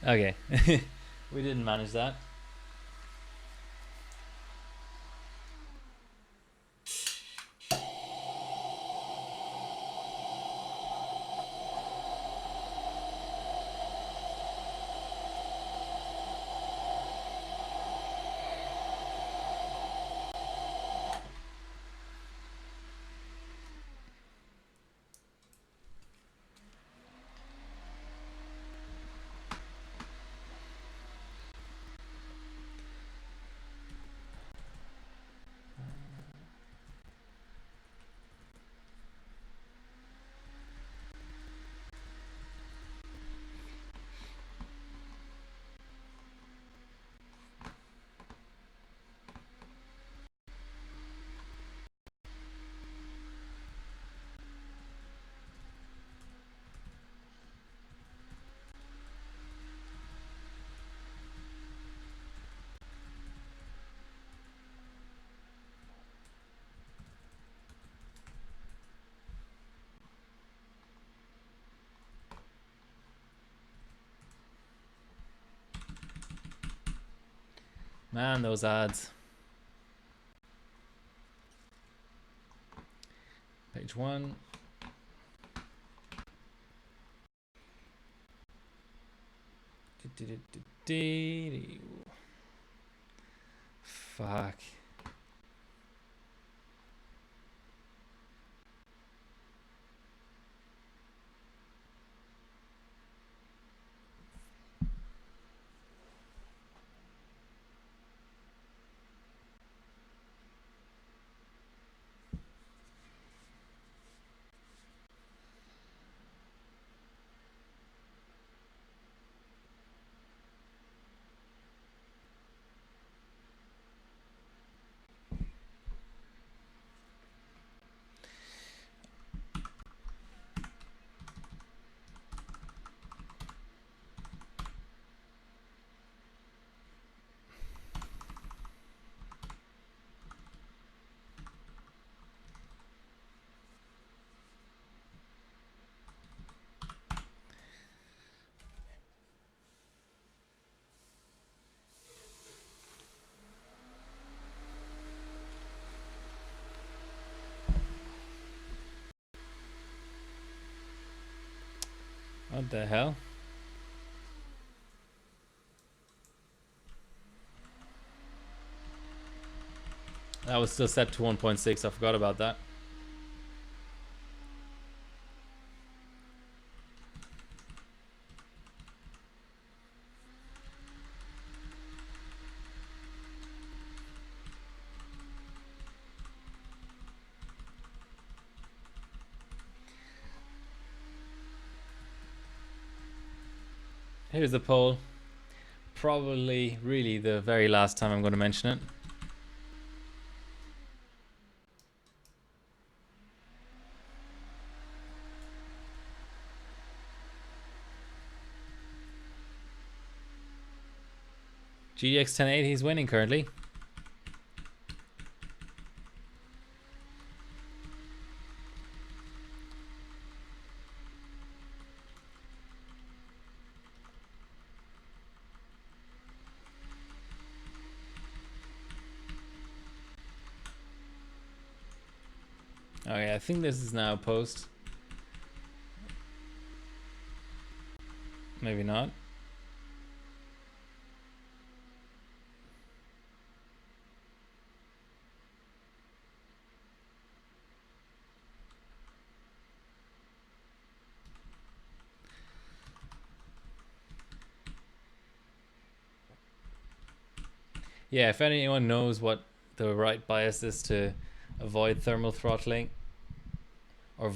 Okay. We didn't manage that. Man, those ads. Page 1. Fuck. What the hell? That was still set to 1.6. I forgot about that. Here's the poll. Probably really the very last time I'm going to mention it. GDX 1080, he's winning currently. Okay, I think this is now post. Maybe not. Yeah, if anyone knows what the right bias is to avoid thermal throttling or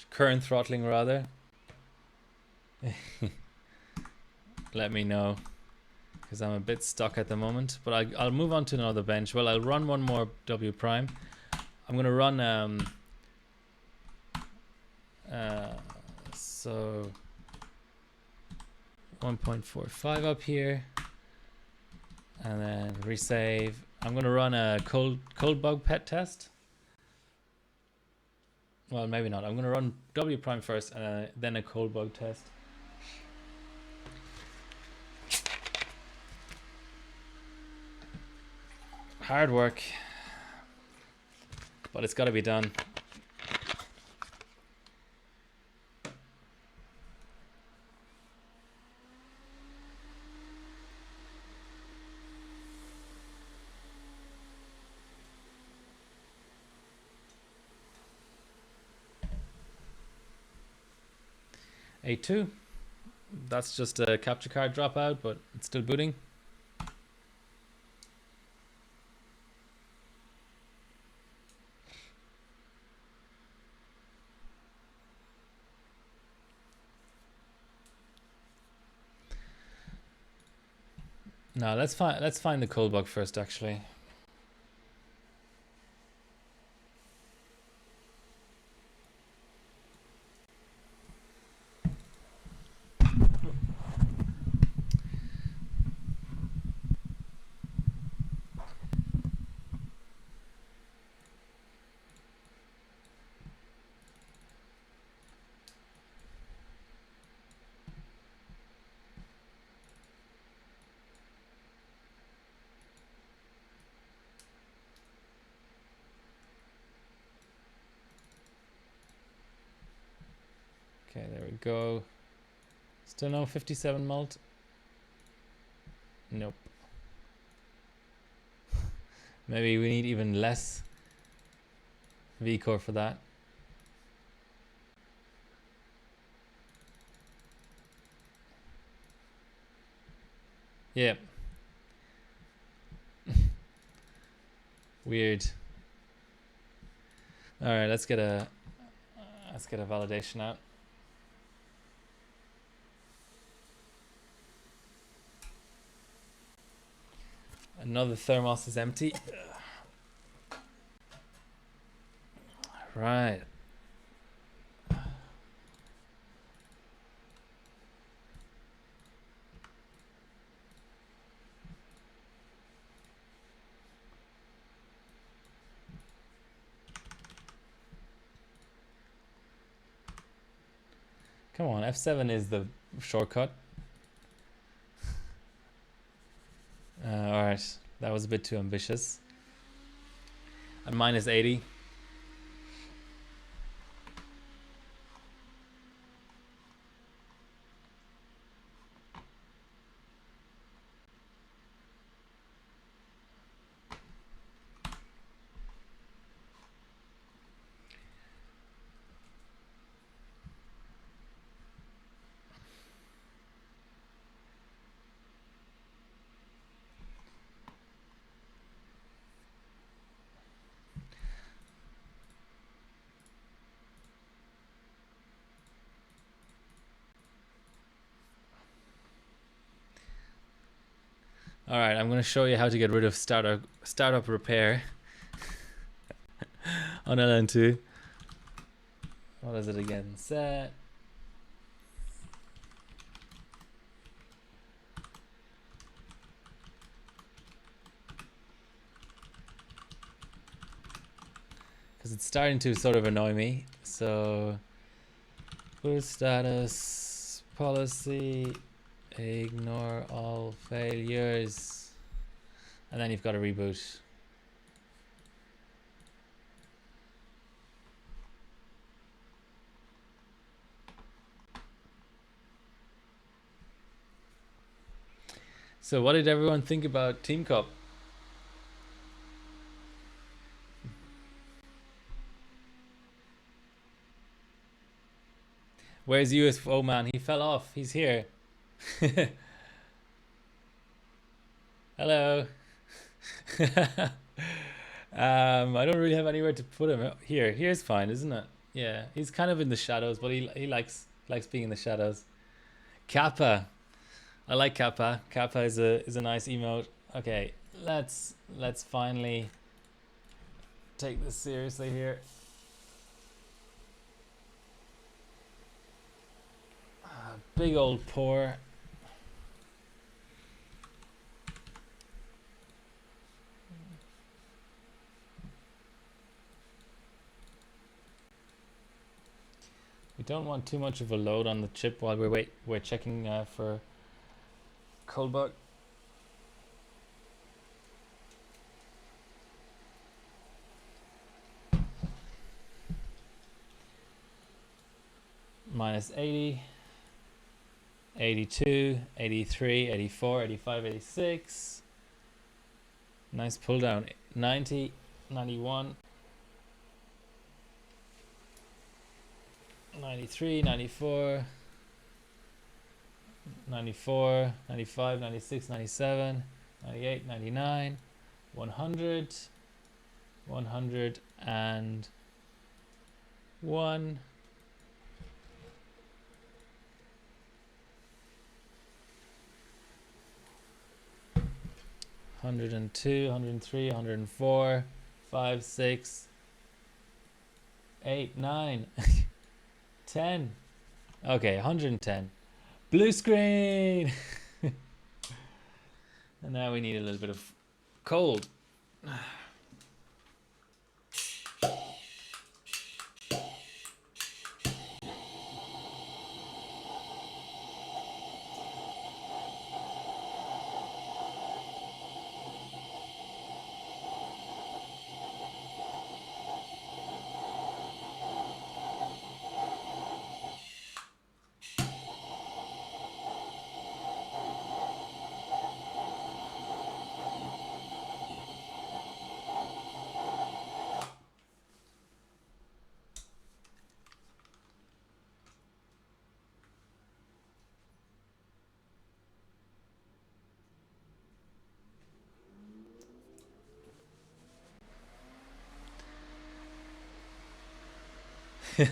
current throttling rather, let me know. because I'm a bit stuck at the moment. But I'll move on to another bench. Well, I'll run one more W prime. I'm gonna run so 1.45 up here, and then resave. I'm gonna run a cold bug pet test. Well, maybe not. I'm gonna run W prime first, and then a cold bug test. Hard work, but it's got to be done. A2. That's just a capture card dropout, but it's still booting. No, let's find the cold bug first, actually. Okay, there we go. Still no 57 mult. Nope. Maybe we need even less V-core for that. Yeah. Weird. All right, let's get a validation out. Another thermos is empty. Right. Come on, F7 is the shortcut. Alright, that was a bit too ambitious. And minus 80. All right, I'm going to show you how to get rid of startup repair on LN2. What is it again? Set. Because it's starting to sort of annoy me. So, boot status, policy, ignore all failures, and then you've got to reboot. So what did everyone think about Team Cup? Where's UFO man? He fell off. He's here. Hello. I don't really have anywhere to put him. Here's fine, isn't it? Yeah, he's kind of in the shadows, but he likes being in the shadows. Kappa. I like Kappa. Kappa is a nice emote. Okay, let's finally take this seriously here. Big old pour. We don't want too much of a load on the chip while we're checking for cold bug. Minus 80, 82, 83, 84, 85, 86. Nice pull down. 90, 91, 93, 94, 94, 95, 96, 97, 98, 99, 100, 101, 102, 103, 104, 5, 6, 8, 9, 10. Okay, 110. Blue screen! And now we need a little bit of cold.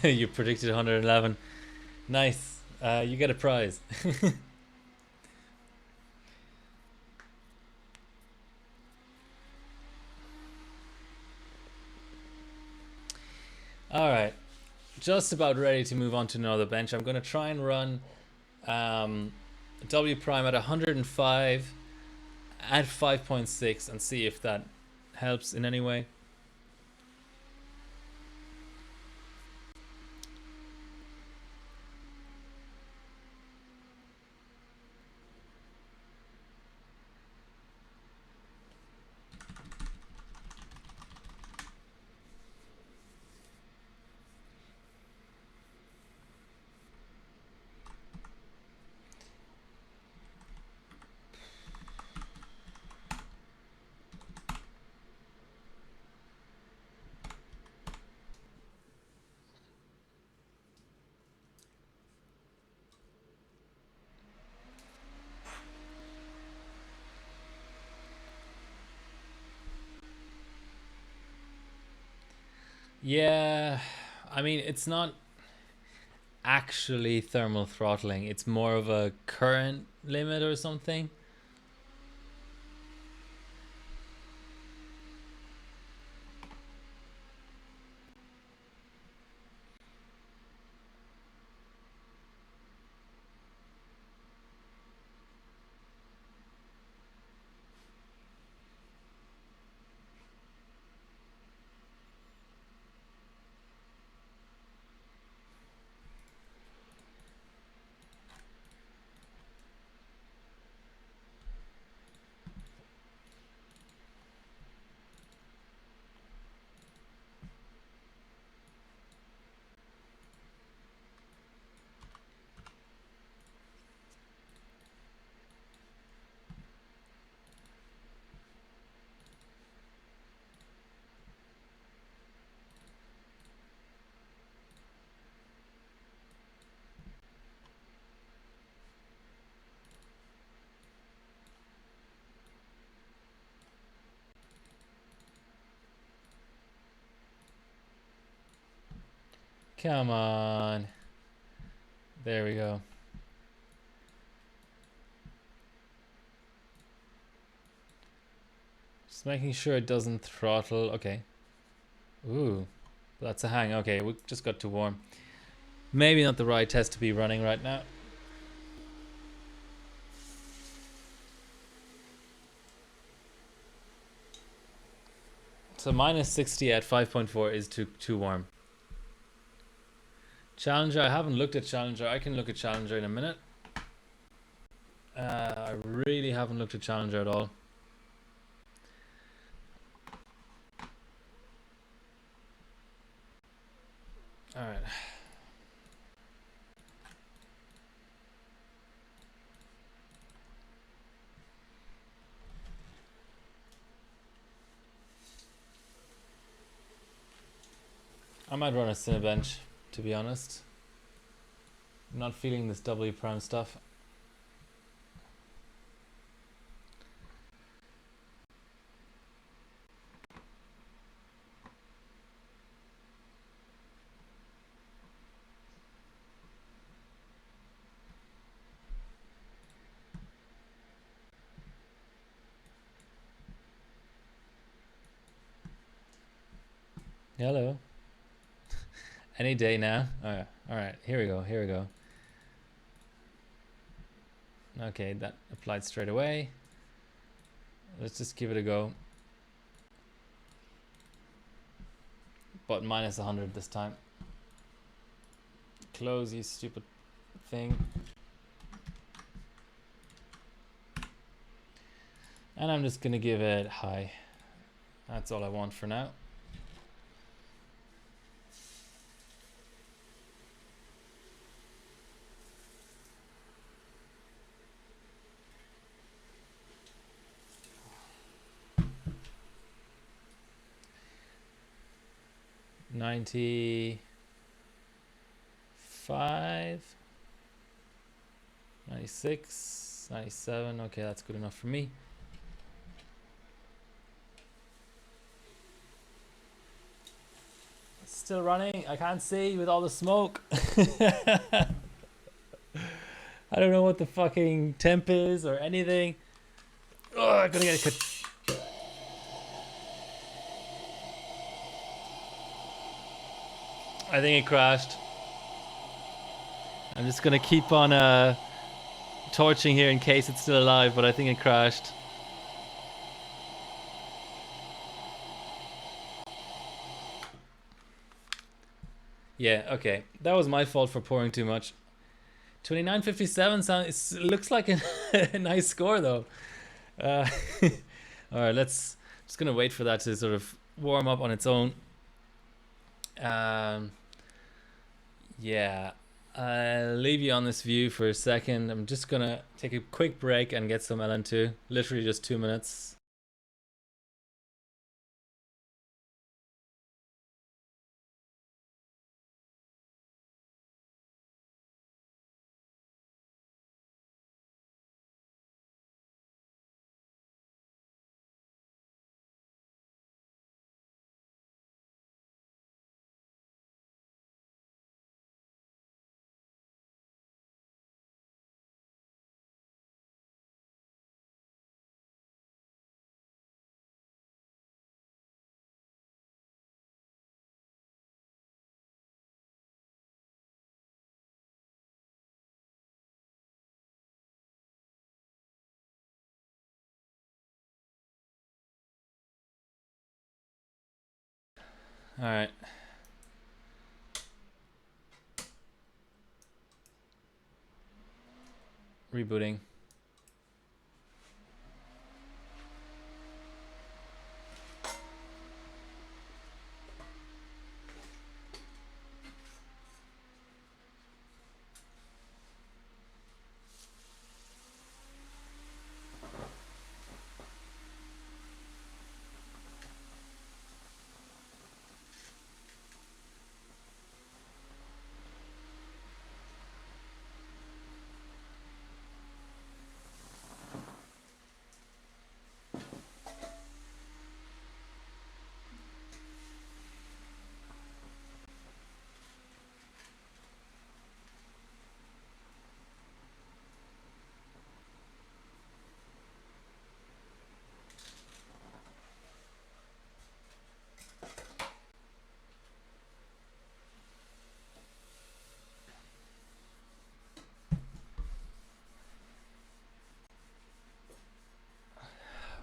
You predicted 111. Nice. You get a prize. All right. Just about ready to move on to another bench. I'm going to try and run W prime at 105 at 5.6 and see if that helps in any way. Yeah, I mean, it's not actually thermal throttling. It's more of a current limit or something. Come on. There we go. Just making sure it doesn't throttle. Okay. Ooh, that's a hang. Okay, we just got too warm. Maybe not the right test to be running right now. So minus 60 at 5.4 is too warm. Challenger, I haven't looked at Challenger. I can look at Challenger in a minute. I really haven't looked at Challenger at all. Alright. I might run a Cinebench, to be honest. I'm not feeling this W prime stuff. Hello. Any day now. Alright, here we go. Okay, that applied straight away. Let's just give it a go. But minus 100 this time. Close, you stupid thing. And I'm just gonna give it high. That's all I want for now. $95, $96, $97. Okay, that's good enough for me. Still running. I can't see with all the smoke. I don't know what the fucking temp is or anything. Oh, I'm gonna get a cut. I think it crashed. I'm just gonna keep on torching here in case it's still alive, but I think it crashed. Yeah, okay. That was my fault for pouring too much. 29.57 sounds. It looks like a nice score though. All right, let's. Just gonna wait for that to sort of warm up on its own. Yeah, I'll leave you on this view for a second. I'm just gonna take a quick break and get some LN2. Literally just 2 minutes. All right. Rebooting.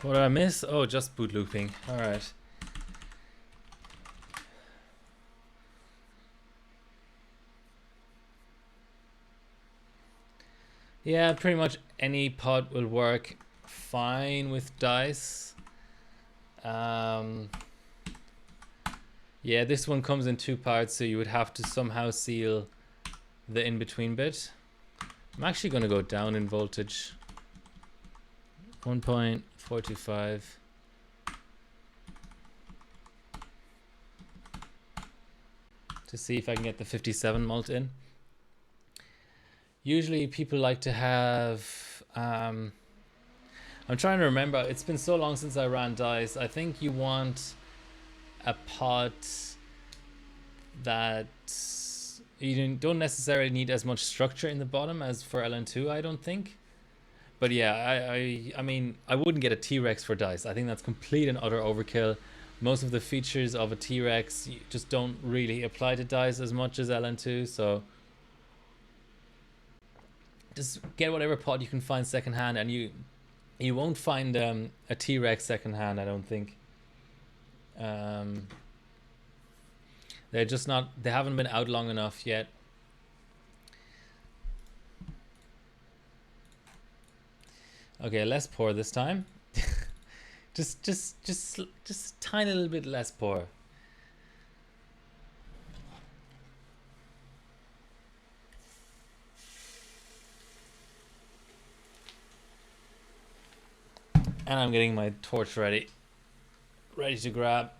What did I miss? Oh, just boot looping. All right. Yeah, pretty much any pod will work fine with dice. Yeah, this one comes in 2 parts, so you would have to somehow seal the in-between bit. I'm actually going to go down in voltage. 1.425. To see if I can get the 57 mult in. Usually people like to have... I'm trying to remember. It's been so long since I ran dice. I think you want a pod that you don't necessarily need as much structure in the bottom as for LN2, I don't think. But yeah, I mean, I wouldn't get a T-Rex for dice. I think that's complete and utter overkill. Most of the features of a T-Rex just don't really apply to dice as much as LN2, so just get whatever pod you can find secondhand, and you won't find a T-Rex secondhand, I don't think. They're just not, they haven't been out long enough yet. Okay, less pour this time. just tiny little bit less pour. And I'm getting my torch ready to grab.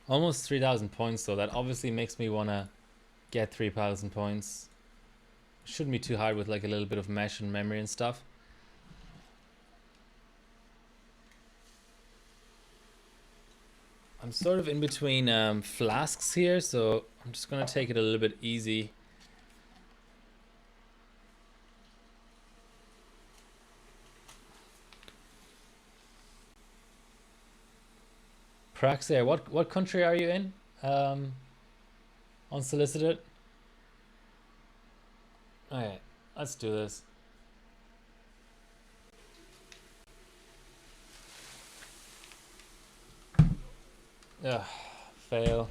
Almost 3,000 points, so that obviously makes me want to get 3,000 points. Shouldn't be too hard with like a little bit of mesh and memory and stuff. I'm sort of in between flasks here, so I'm just going to take it a little bit easy. Praxair, what country are you in? Unsolicited? Okay, let's do this. Ugh, fail.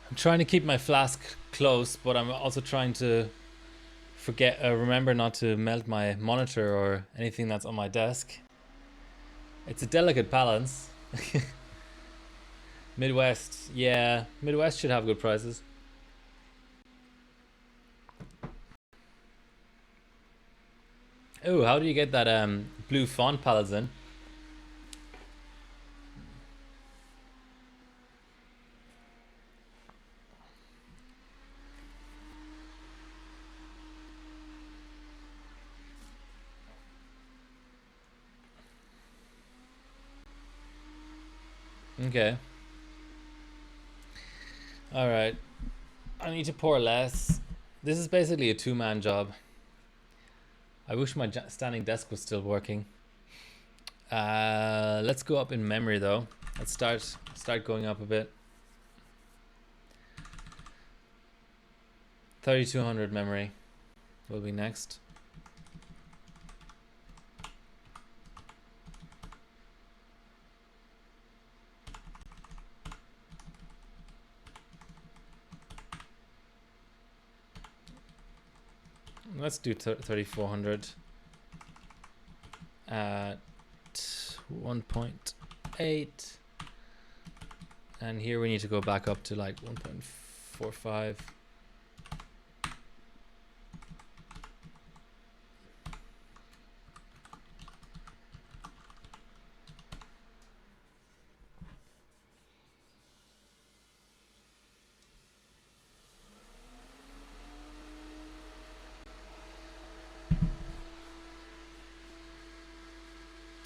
I'm trying to keep my flask close, but I'm also trying to remember not to melt my monitor or anything that's on my desk. It's a delicate balance. Midwest, yeah, Midwest should have good prices. Oh, how do you get that blue font palettes in? Okay. Alright. I need to pour less. This is basically a 2-man job. I wish my standing desk was still working. Let's go up in memory though. Let's start going up a bit. 3200 memory will be next. Let's do 3400 at 1.8, and here we need to go back up to like 1.45.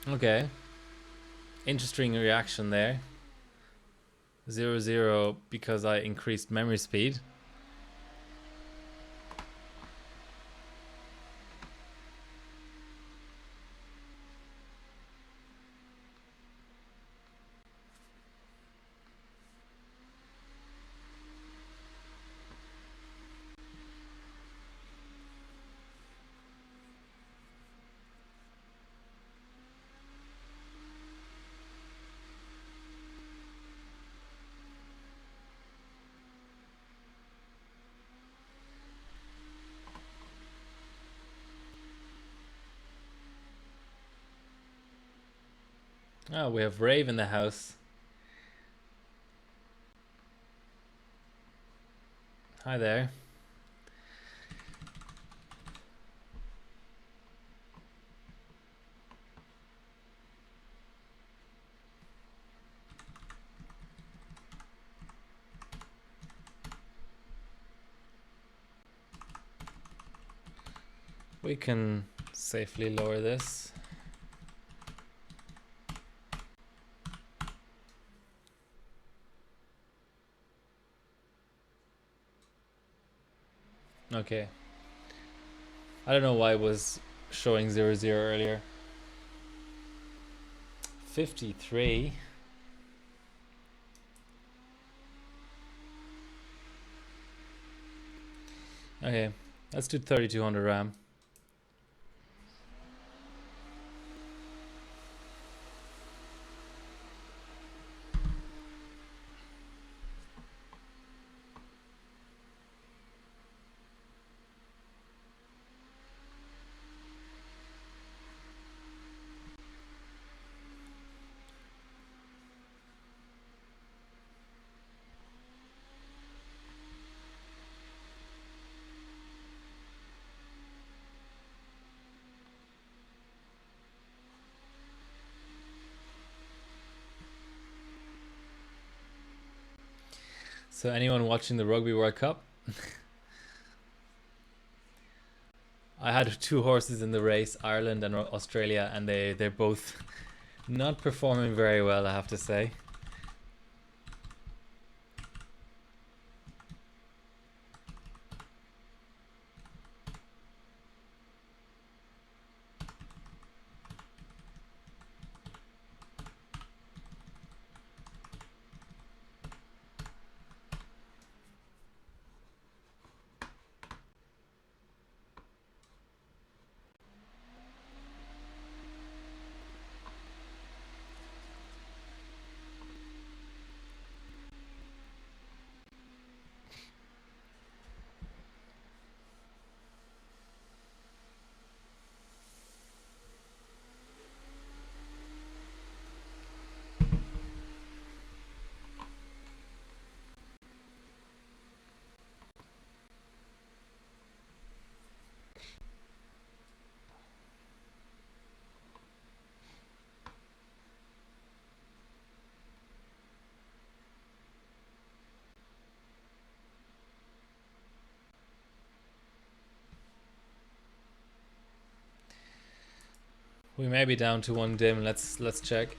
Okay, interesting reaction there. 0 because I increased memory speed. Oh, we have Rave in the house. Hi there. We can safely lower this. Okay. I don't know why it was showing 0 earlier. 53. Okay, let's do 3200 RAM. So anyone watching the Rugby World Cup? I had two horses in the race, Ireland and Australia, and they're both not performing very well, I have to say. We may be down to one dim. Let's check.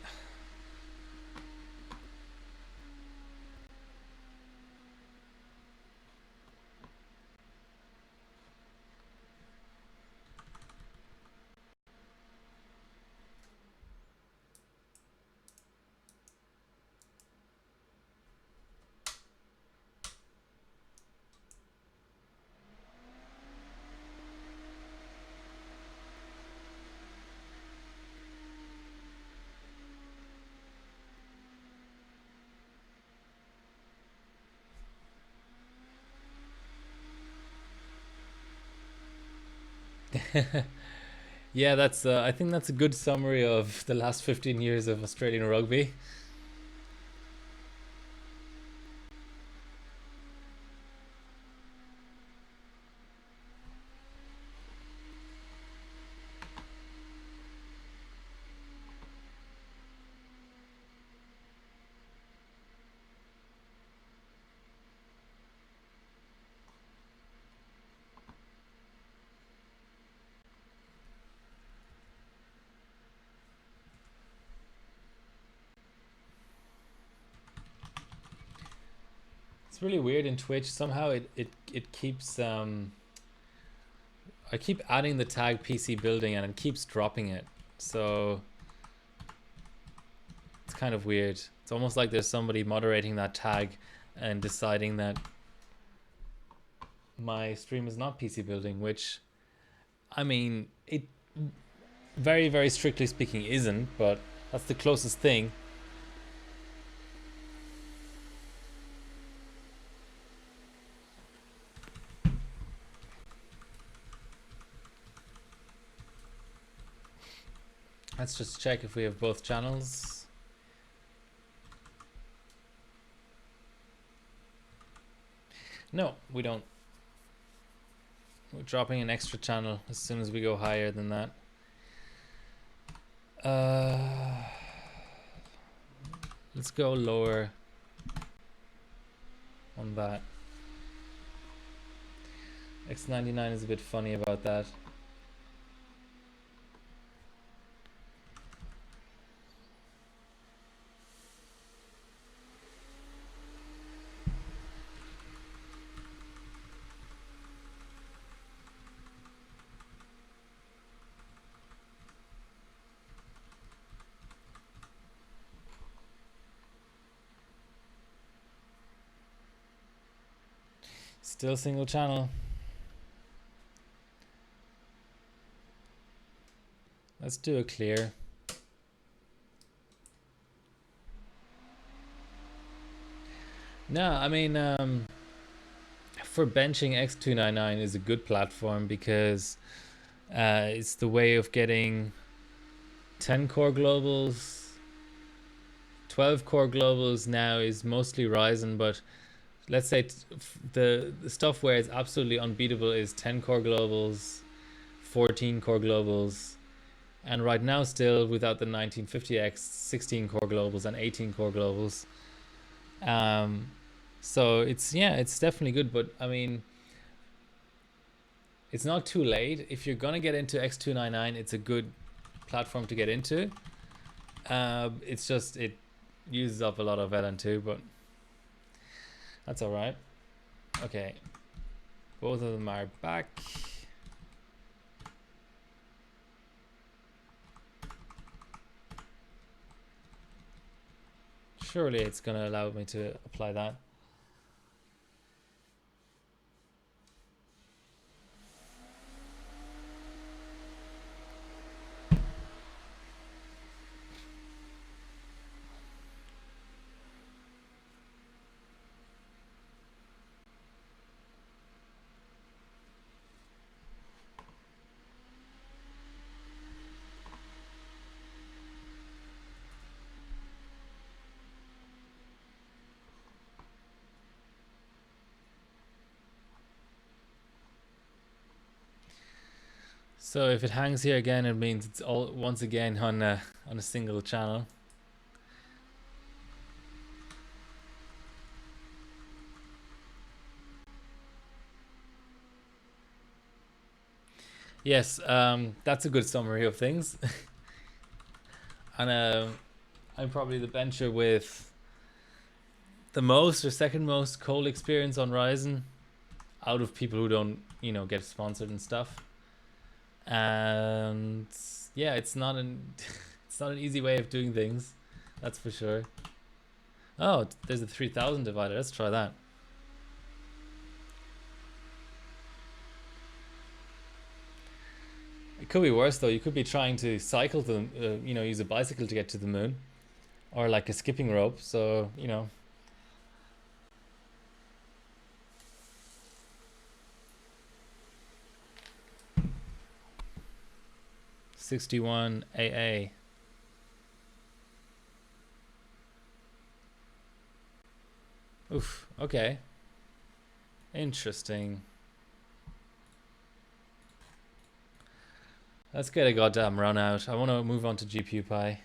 Yeah, that's. I think that's a good summary of the last 15 years of Australian rugby. It's really weird in Twitch. Somehow it keeps. I keep adding the tag PC building and it keeps dropping it. So it's kind of weird. It's almost like there's somebody moderating that tag and deciding that my stream is not PC building, which, I mean, it very, very strictly speaking isn't, but that's the closest thing. Let's just check if we have both channels. No, we don't. We're dropping an extra channel as soon as we go higher than that. Let's go lower on that. X99 is a bit funny about that. Still single channel. Let's do a clear. No, I mean, for benching X299 is a good platform because it's the way of getting 10 core globals. 12 core globals now is mostly Ryzen, but let's say the stuff where it's absolutely unbeatable is 10 core globals, 14 core globals, and right now still without the 1950X, 16 core globals and 18 core globals. So it's definitely good, but I mean, it's not too late. If you're gonna get into X299, it's a good platform to get into. It's just it uses up a lot of LN2, but that's all right. Okay, both of them are back. Surely it's gonna allow me to apply that. So if it hangs here again, it means it's all once again on a single channel. Yes, that's a good summary of things. And I'm probably the bencher with the most or second most cold experience on Ryzen out of people who don't, get sponsored and stuff. And yeah, it's not an it's not an easy way of doing things, that's for sure. Oh, there's a 3000 divider. Let's try that. It could be worse though. You could be trying to cycle to use a bicycle to get to the moon, or like a skipping rope. So 61 AA. Oof, okay. Interesting. Let's get a goddamn run out. I want to move on to GPU Pi.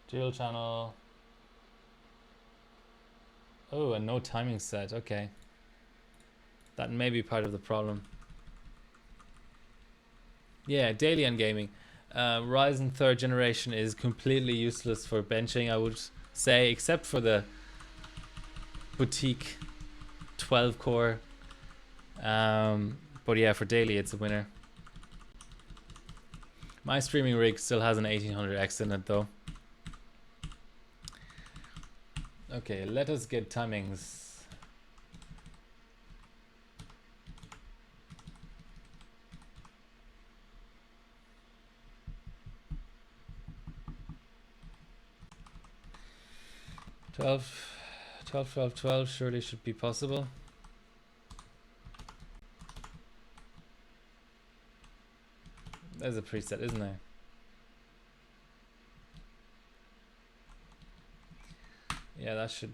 Dual channel. Oh, and no timing set. Okay. That may be part of the problem. Yeah, daily and gaming. Ryzen 3rd generation is completely useless for benching, I would say, except for the boutique 12 core. But yeah, for daily, it's a winner. My streaming rig still has an 1800X in it, though. Okay, let us get timings. Twelve surely should be possible. There's a preset, isn't there? Yeah, that should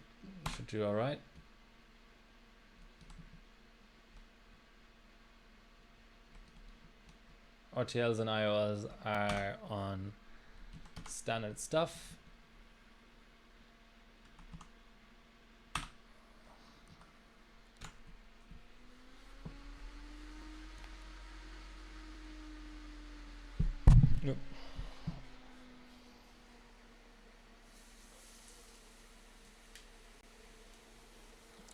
do all right. RTLs and IOLs are on standard stuff. Yep.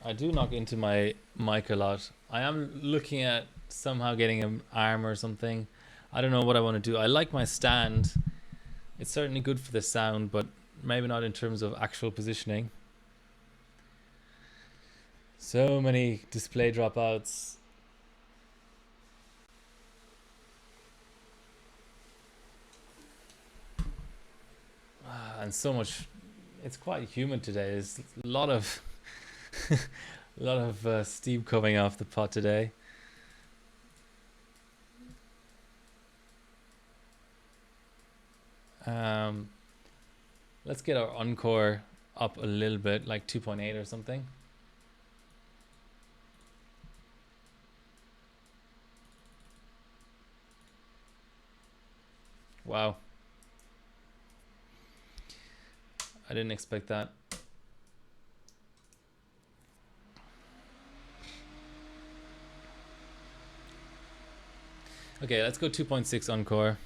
I do knock into my mic a lot. I am looking at somehow getting an arm or something. I don't know what I want to do. I like my stand. It's certainly good for the sound, but maybe not in terms of actual positioning. So many display dropouts. And so much. It's quite humid today. There's a lot of steam coming off the pot today. Let's get our encore up a little bit, like 2.8 or something. Wow. I didn't expect that. Okay, let's go 2.6 encore.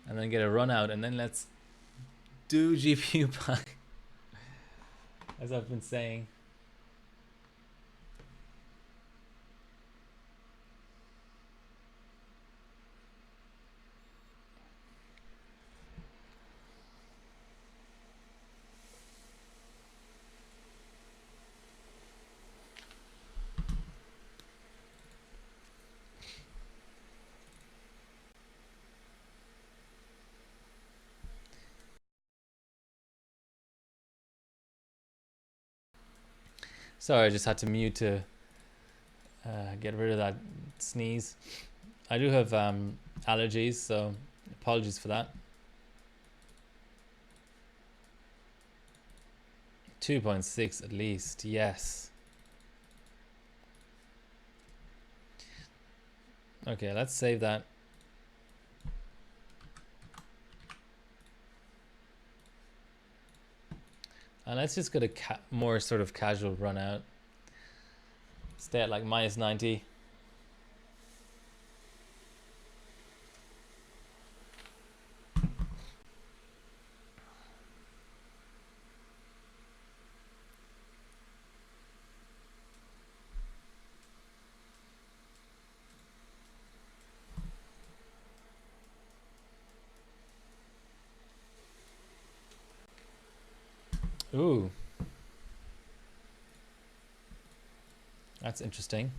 And then get a run out, and then let's do GPU Pi. As I've been saying. Sorry, I just had to mute to get rid of that sneeze. I do have allergies, so apologies for that. 2.6 at least, yes. Okay, let's save that. And let's just get a more sort of casual run out. Stay at like minus 90. Ooh. That's interesting.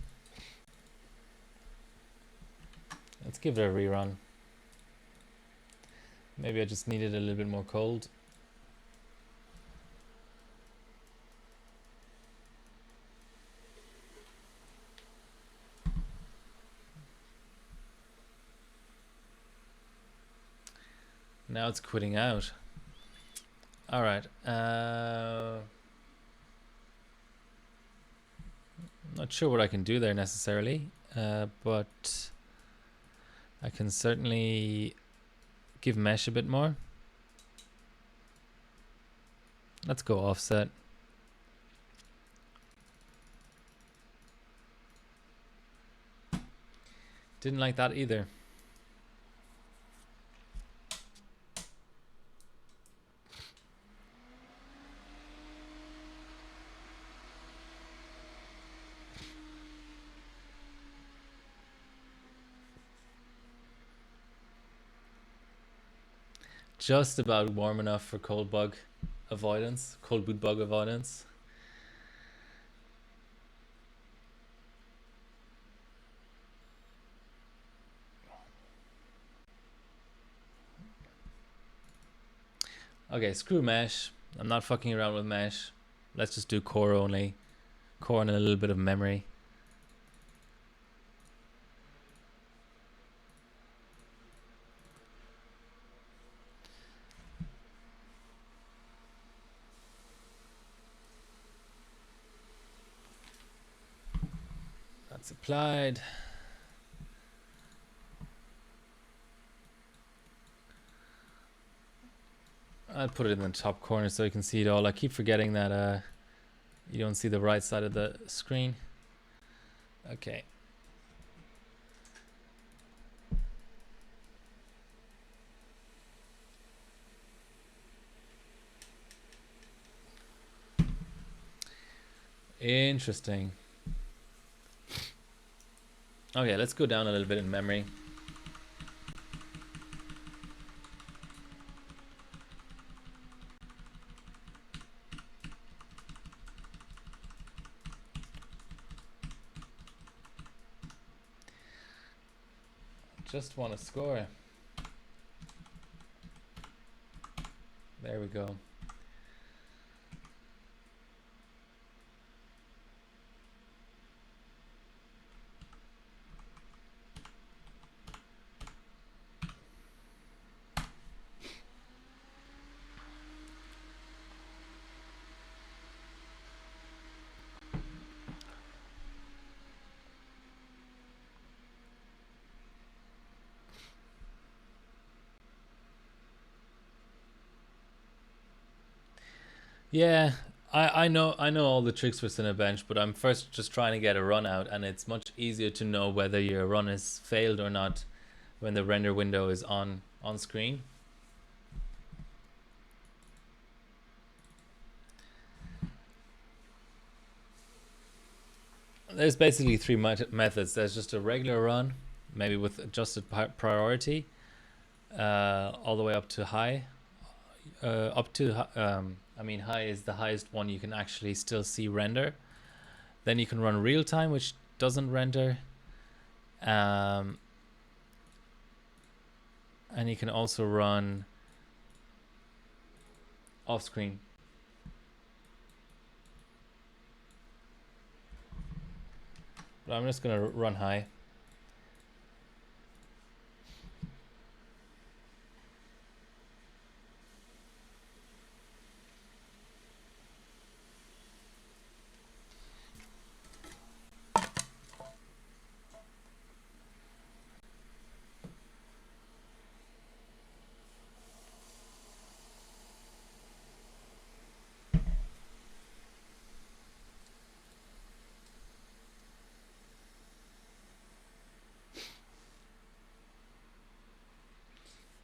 Let's give it a rerun. Maybe I just needed a little bit more cold. Now it's quitting out. All right. Not sure what I can do there necessarily, but I can certainly give mesh a bit more. Let's go offset. Didn't like that either. Just about warm enough for cold boot bug avoidance. Okay, screw mesh. I'm not fucking around with mesh. Let's just do core only. Core and a little bit of memory. That's applied. I'll put it in the top corner so you can see it all. I keep forgetting that you don't see the right side of the screen. Okay. Interesting. Okay, let's go down a little bit in memory. Just want to score. There we go. Yeah, I know all the tricks for Cinebench, but I'm first just trying to get a run out, and it's much easier to know whether your run has failed or not when the render window is on screen. There's basically three methods. There's just a regular run, maybe with adjusted priority, all the way up to high. I mean, high is the highest one you can actually still see render. Then you can run real time, which doesn't render. And you can also run off screen. But I'm just going to run high.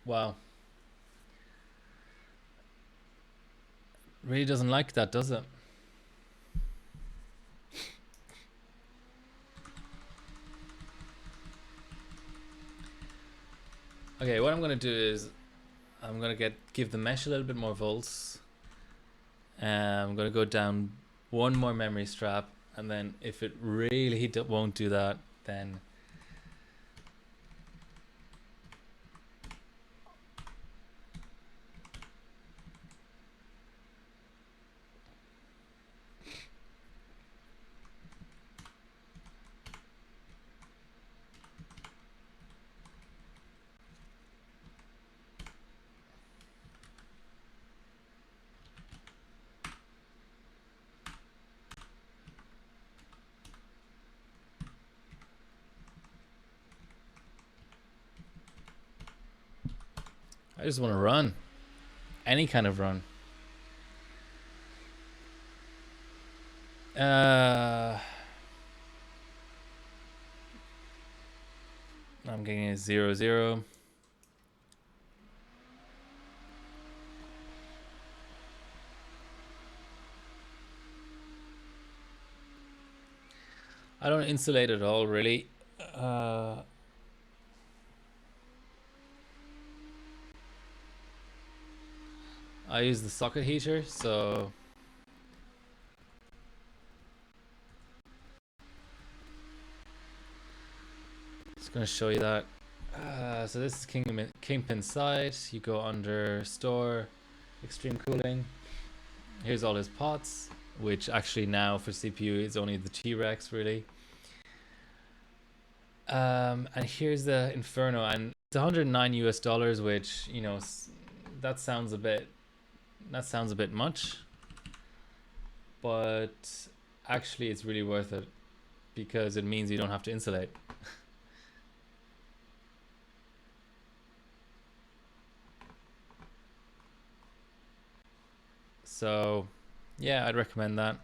Wow. Really doesn't like that, does it? Okay, what I'm going to do is I'm going to give the mesh a little bit more volts. I'm going to go down one more memory strap, and then if it really won't do that, then I just want to run. Any kind of run. I'm getting a 0-0. I don't insulate at all, really. I use the socket heater, so just gonna show you that. So this is Kingpin side. You go under store, extreme cooling. Here's all his pots, which actually now for CPU is only the T-Rex really. And here's the Inferno, and it's $109 US, which, you know, that sounds a bit much, but actually it's really worth it because it means you don't have to insulate. So yeah, I'd recommend that.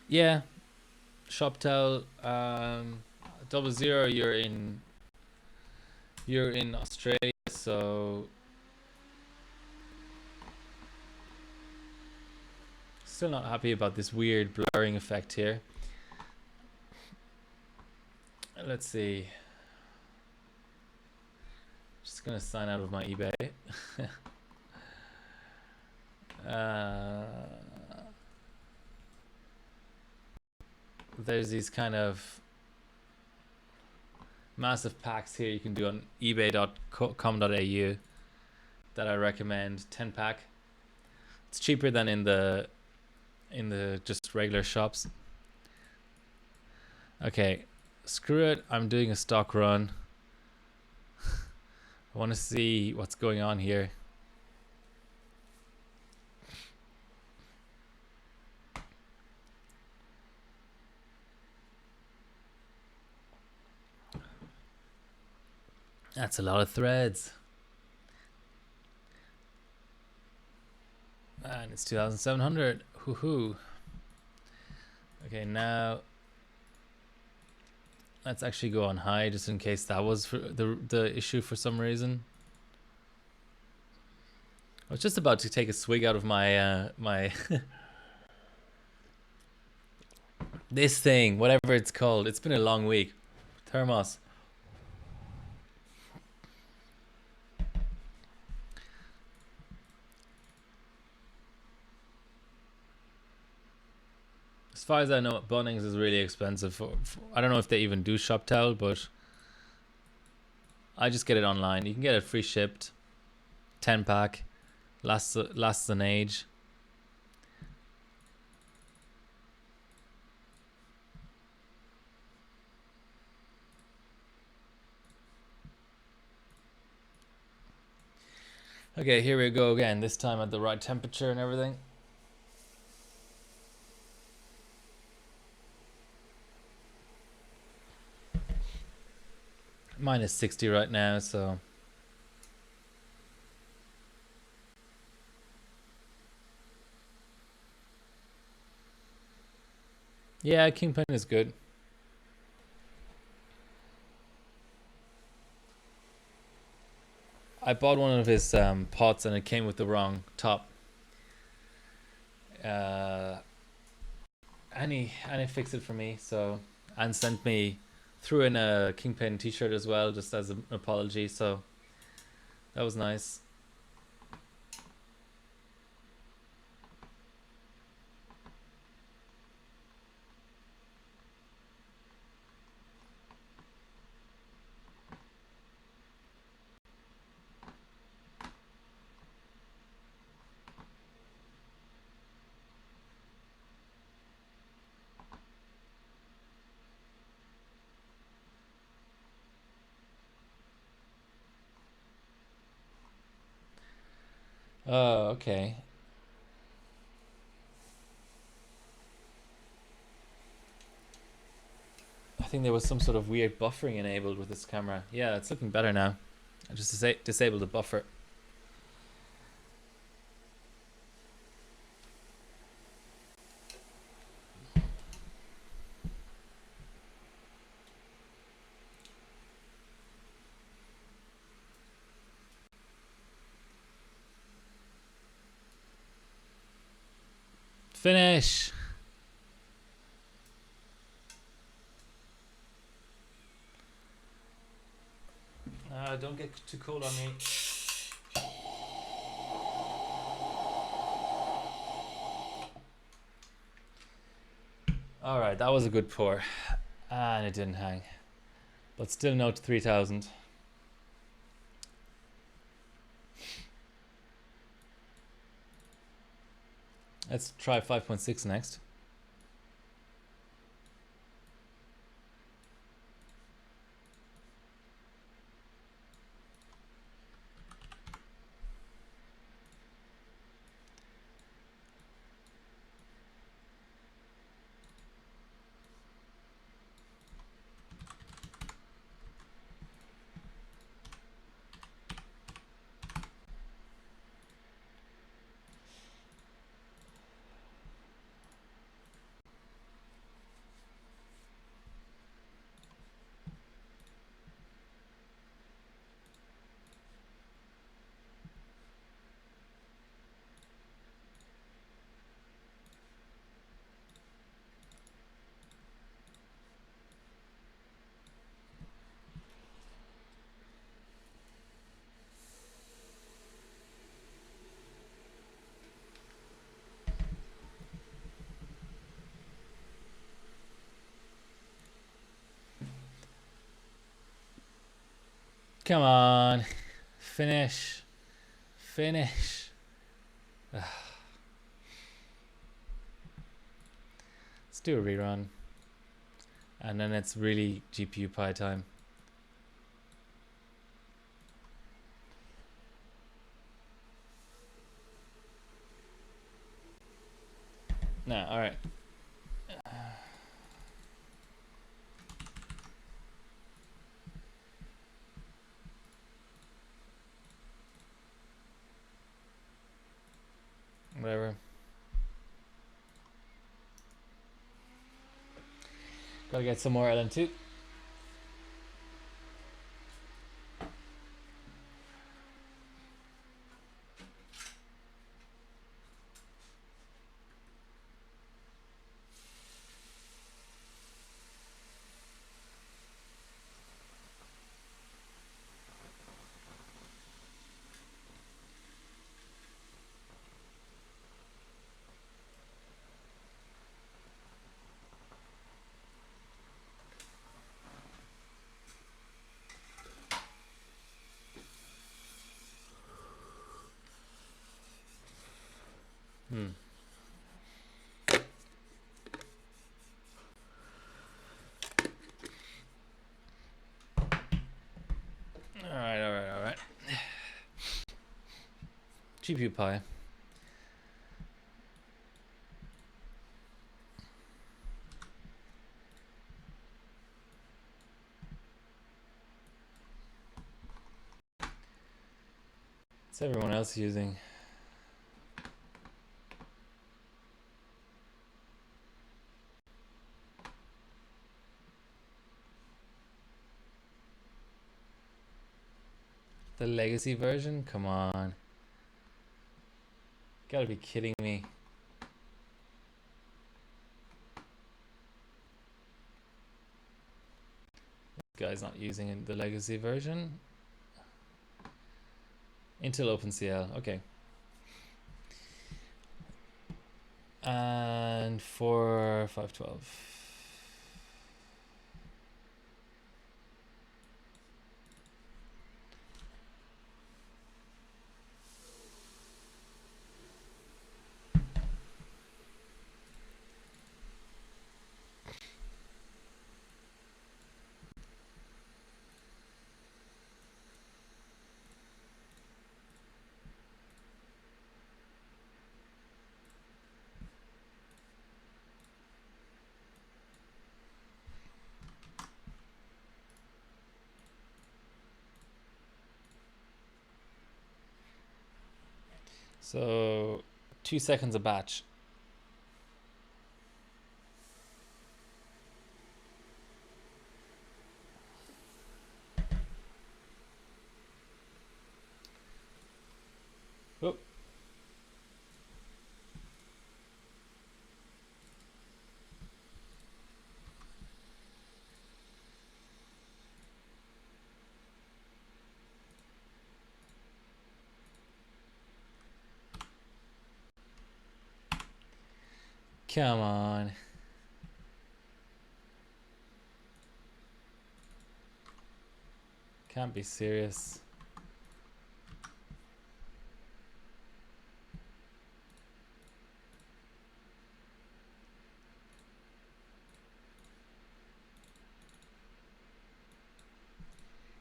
Yeah, Shoptel, 00. You're in Australia, so still not happy about this weird blurring effect here. Let's see. Just gonna sign out of my eBay. There's these kind of massive packs here you can do on ebay.com.au that I recommend. 10 pack. It's cheaper than in the just regular shops. Okay, screw it. I'm doing a stock run. I want to see what's going on here. That's a lot of threads. And it's 2,700. Hoo-hoo. Okay, now let's actually go on high just in case that was for the issue for some reason. I was just about to take a swig out of my my this thing, whatever it's called. It's been a long week. Thermos. As far as I know, Bunnings is really expensive. I don't know if they even do Shoptel, but I just get it online. You can get it free shipped. 10 pack. Lasts an age. Okay, here we go again. This time at the right temperature and everything. Minus 60 right now, so yeah, Kingpin is good. I bought one of his pots and it came with the wrong top. And he fixed it for me, so, and sent me threw in a Kingpin t-shirt as well, just as an apology, so that was nice. Oh, okay. I think there was some sort of weird buffering enabled with this camera. Yeah, it's looking better now. I just disabled the buffer. Finish! Don't get too cold on me. Alright, that was a good pour. And it didn't hang. But still no 3000. Let's try 5.6 next. Come on. Finish. Finish. Let's do a rerun. And then it's really GPU pie time. No, alright. Whatever. Gotta get some more LN2. Alright. GPU pie. What's everyone else using? The legacy version? Come on. Gotta be kidding me. This guy's not using the legacy version. Intel OpenCL, okay. And for 512. So 2 seconds a batch. Oh. Come on. Can't be serious.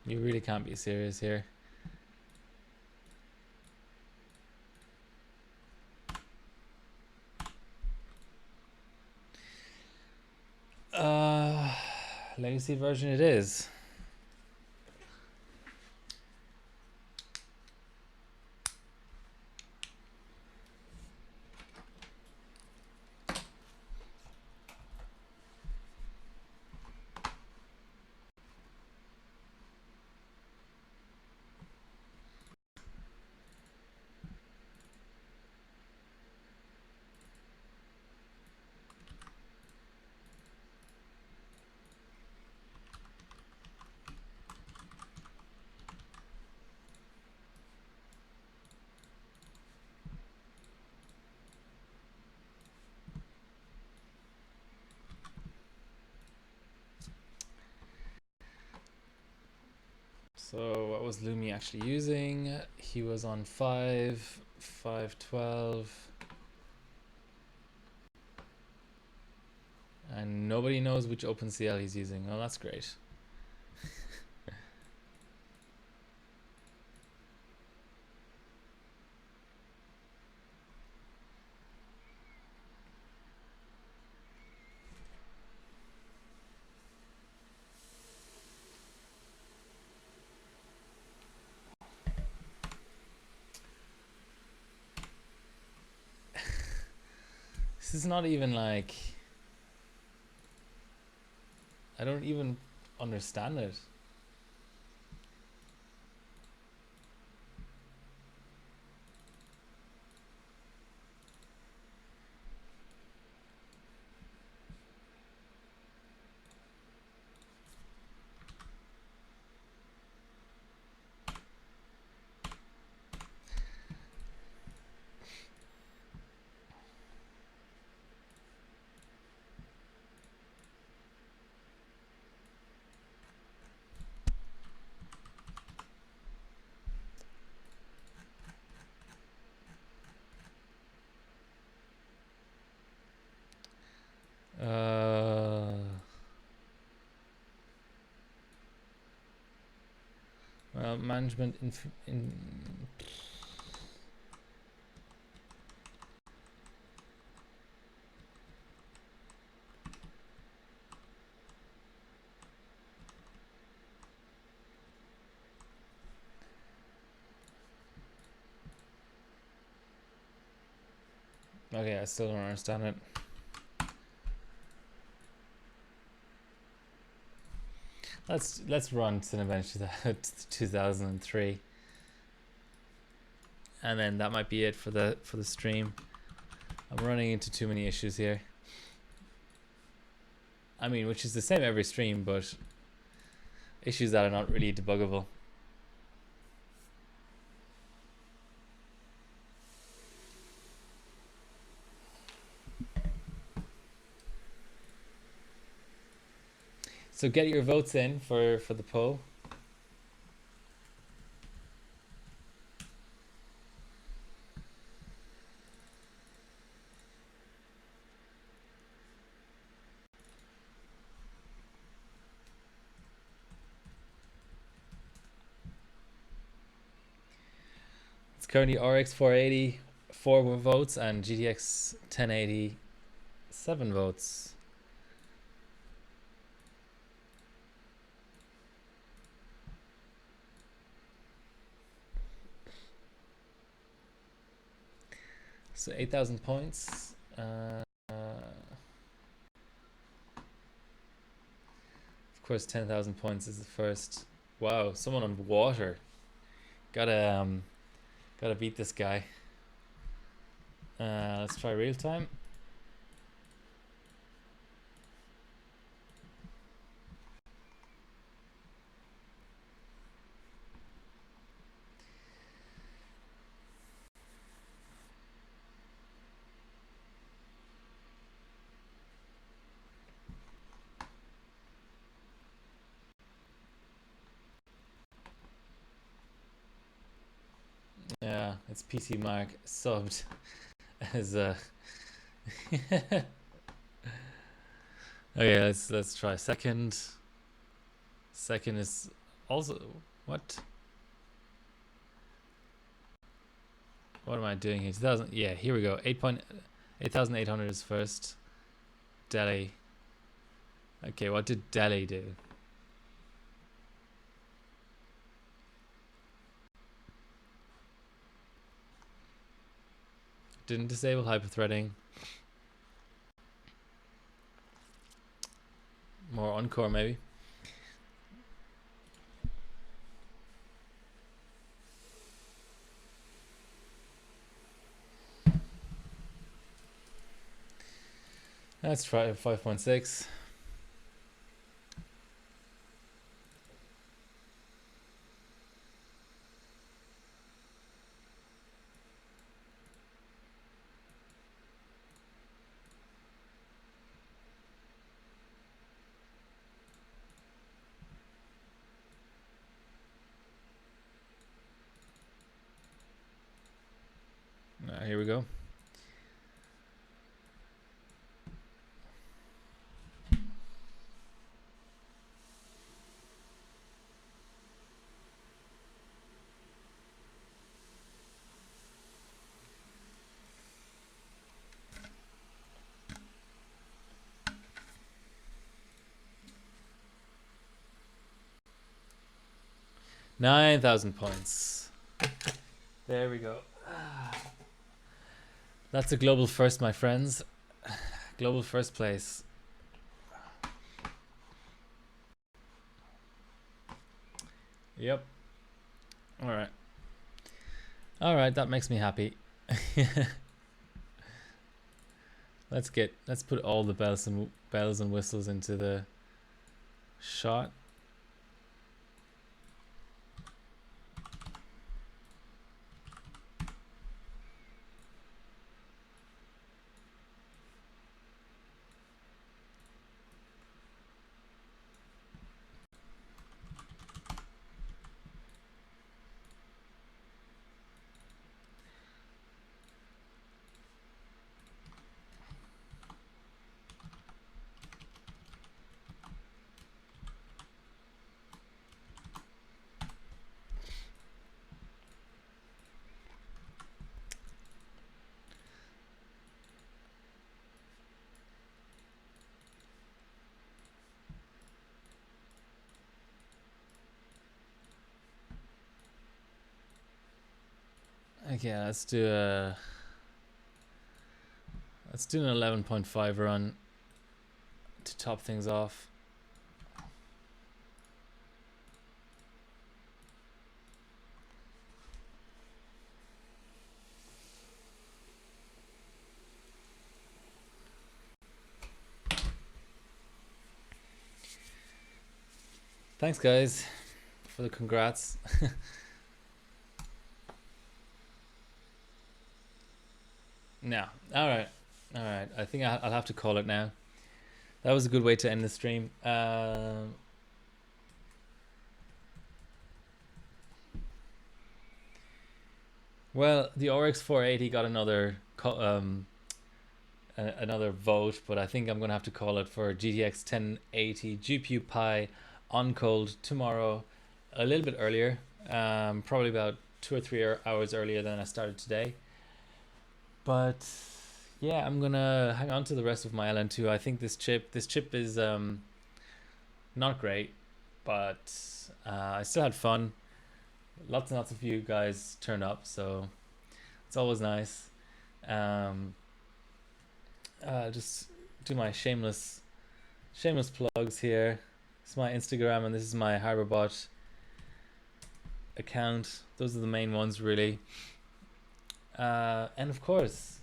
You really can't be serious here. Legacy version it is. So what was Lumi actually using? He was on 512, and nobody knows which OpenCL he's using. Oh, that's great. This is not even like, I don't even understand it. Well, management okay, I still don't understand it. Let's run Cinebench 2003, and then that might be it for the stream. I'm running into too many issues here. I mean, which is the same every stream, but issues that are not really debuggable. So get your votes in for the poll. It's currently RX 480 4 votes and GTX 1080 7 votes. So 8,000 points. Of course, 10,000 points is the first. Wow, someone on water. Gotta beat this guy. Let's try real time. Yeah, it's PC Mark subbed as a. Okay, let's try second. Second is also what? What am I doing here? 2000. Yeah, here we go. 8,800 is first. Delhi. Okay, what did Delhi do? Didn't disable hyperthreading. More encore maybe. Let's try 5.6. Here we go. $9,000 points. There we go. That's a global first, my friends. Global first place. Yep. All right. All right, that makes me happy. Let's put all the bells and whistles into the shot. Okay, let's do an 11.5 run to top things off. Thanks guys for the congrats. No. All right. I think I'll have to call it now. That was a good way to end the stream. Well, the RX 480 got another vote, but I think I'm gonna have to call it for GTX 1080 GPU Pi on cold tomorrow, a little bit earlier, probably about 2 or 3 hours earlier than I started today. But yeah, I'm gonna hang on to the rest of my LN2. I think this chip is not great, but I still had fun. Lots and lots of you guys turned up, so it's always nice. Just do my shameless plugs here. This is my Instagram and this is my HarborBot account. Those are the main ones, really. And of course,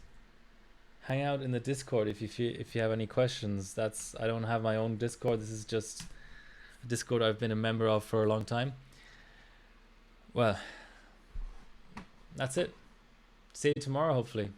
hang out in the Discord if you have any questions. I don't have my own Discord. This is just a Discord I've been a member of for a long time. Well, that's it. See you tomorrow, hopefully.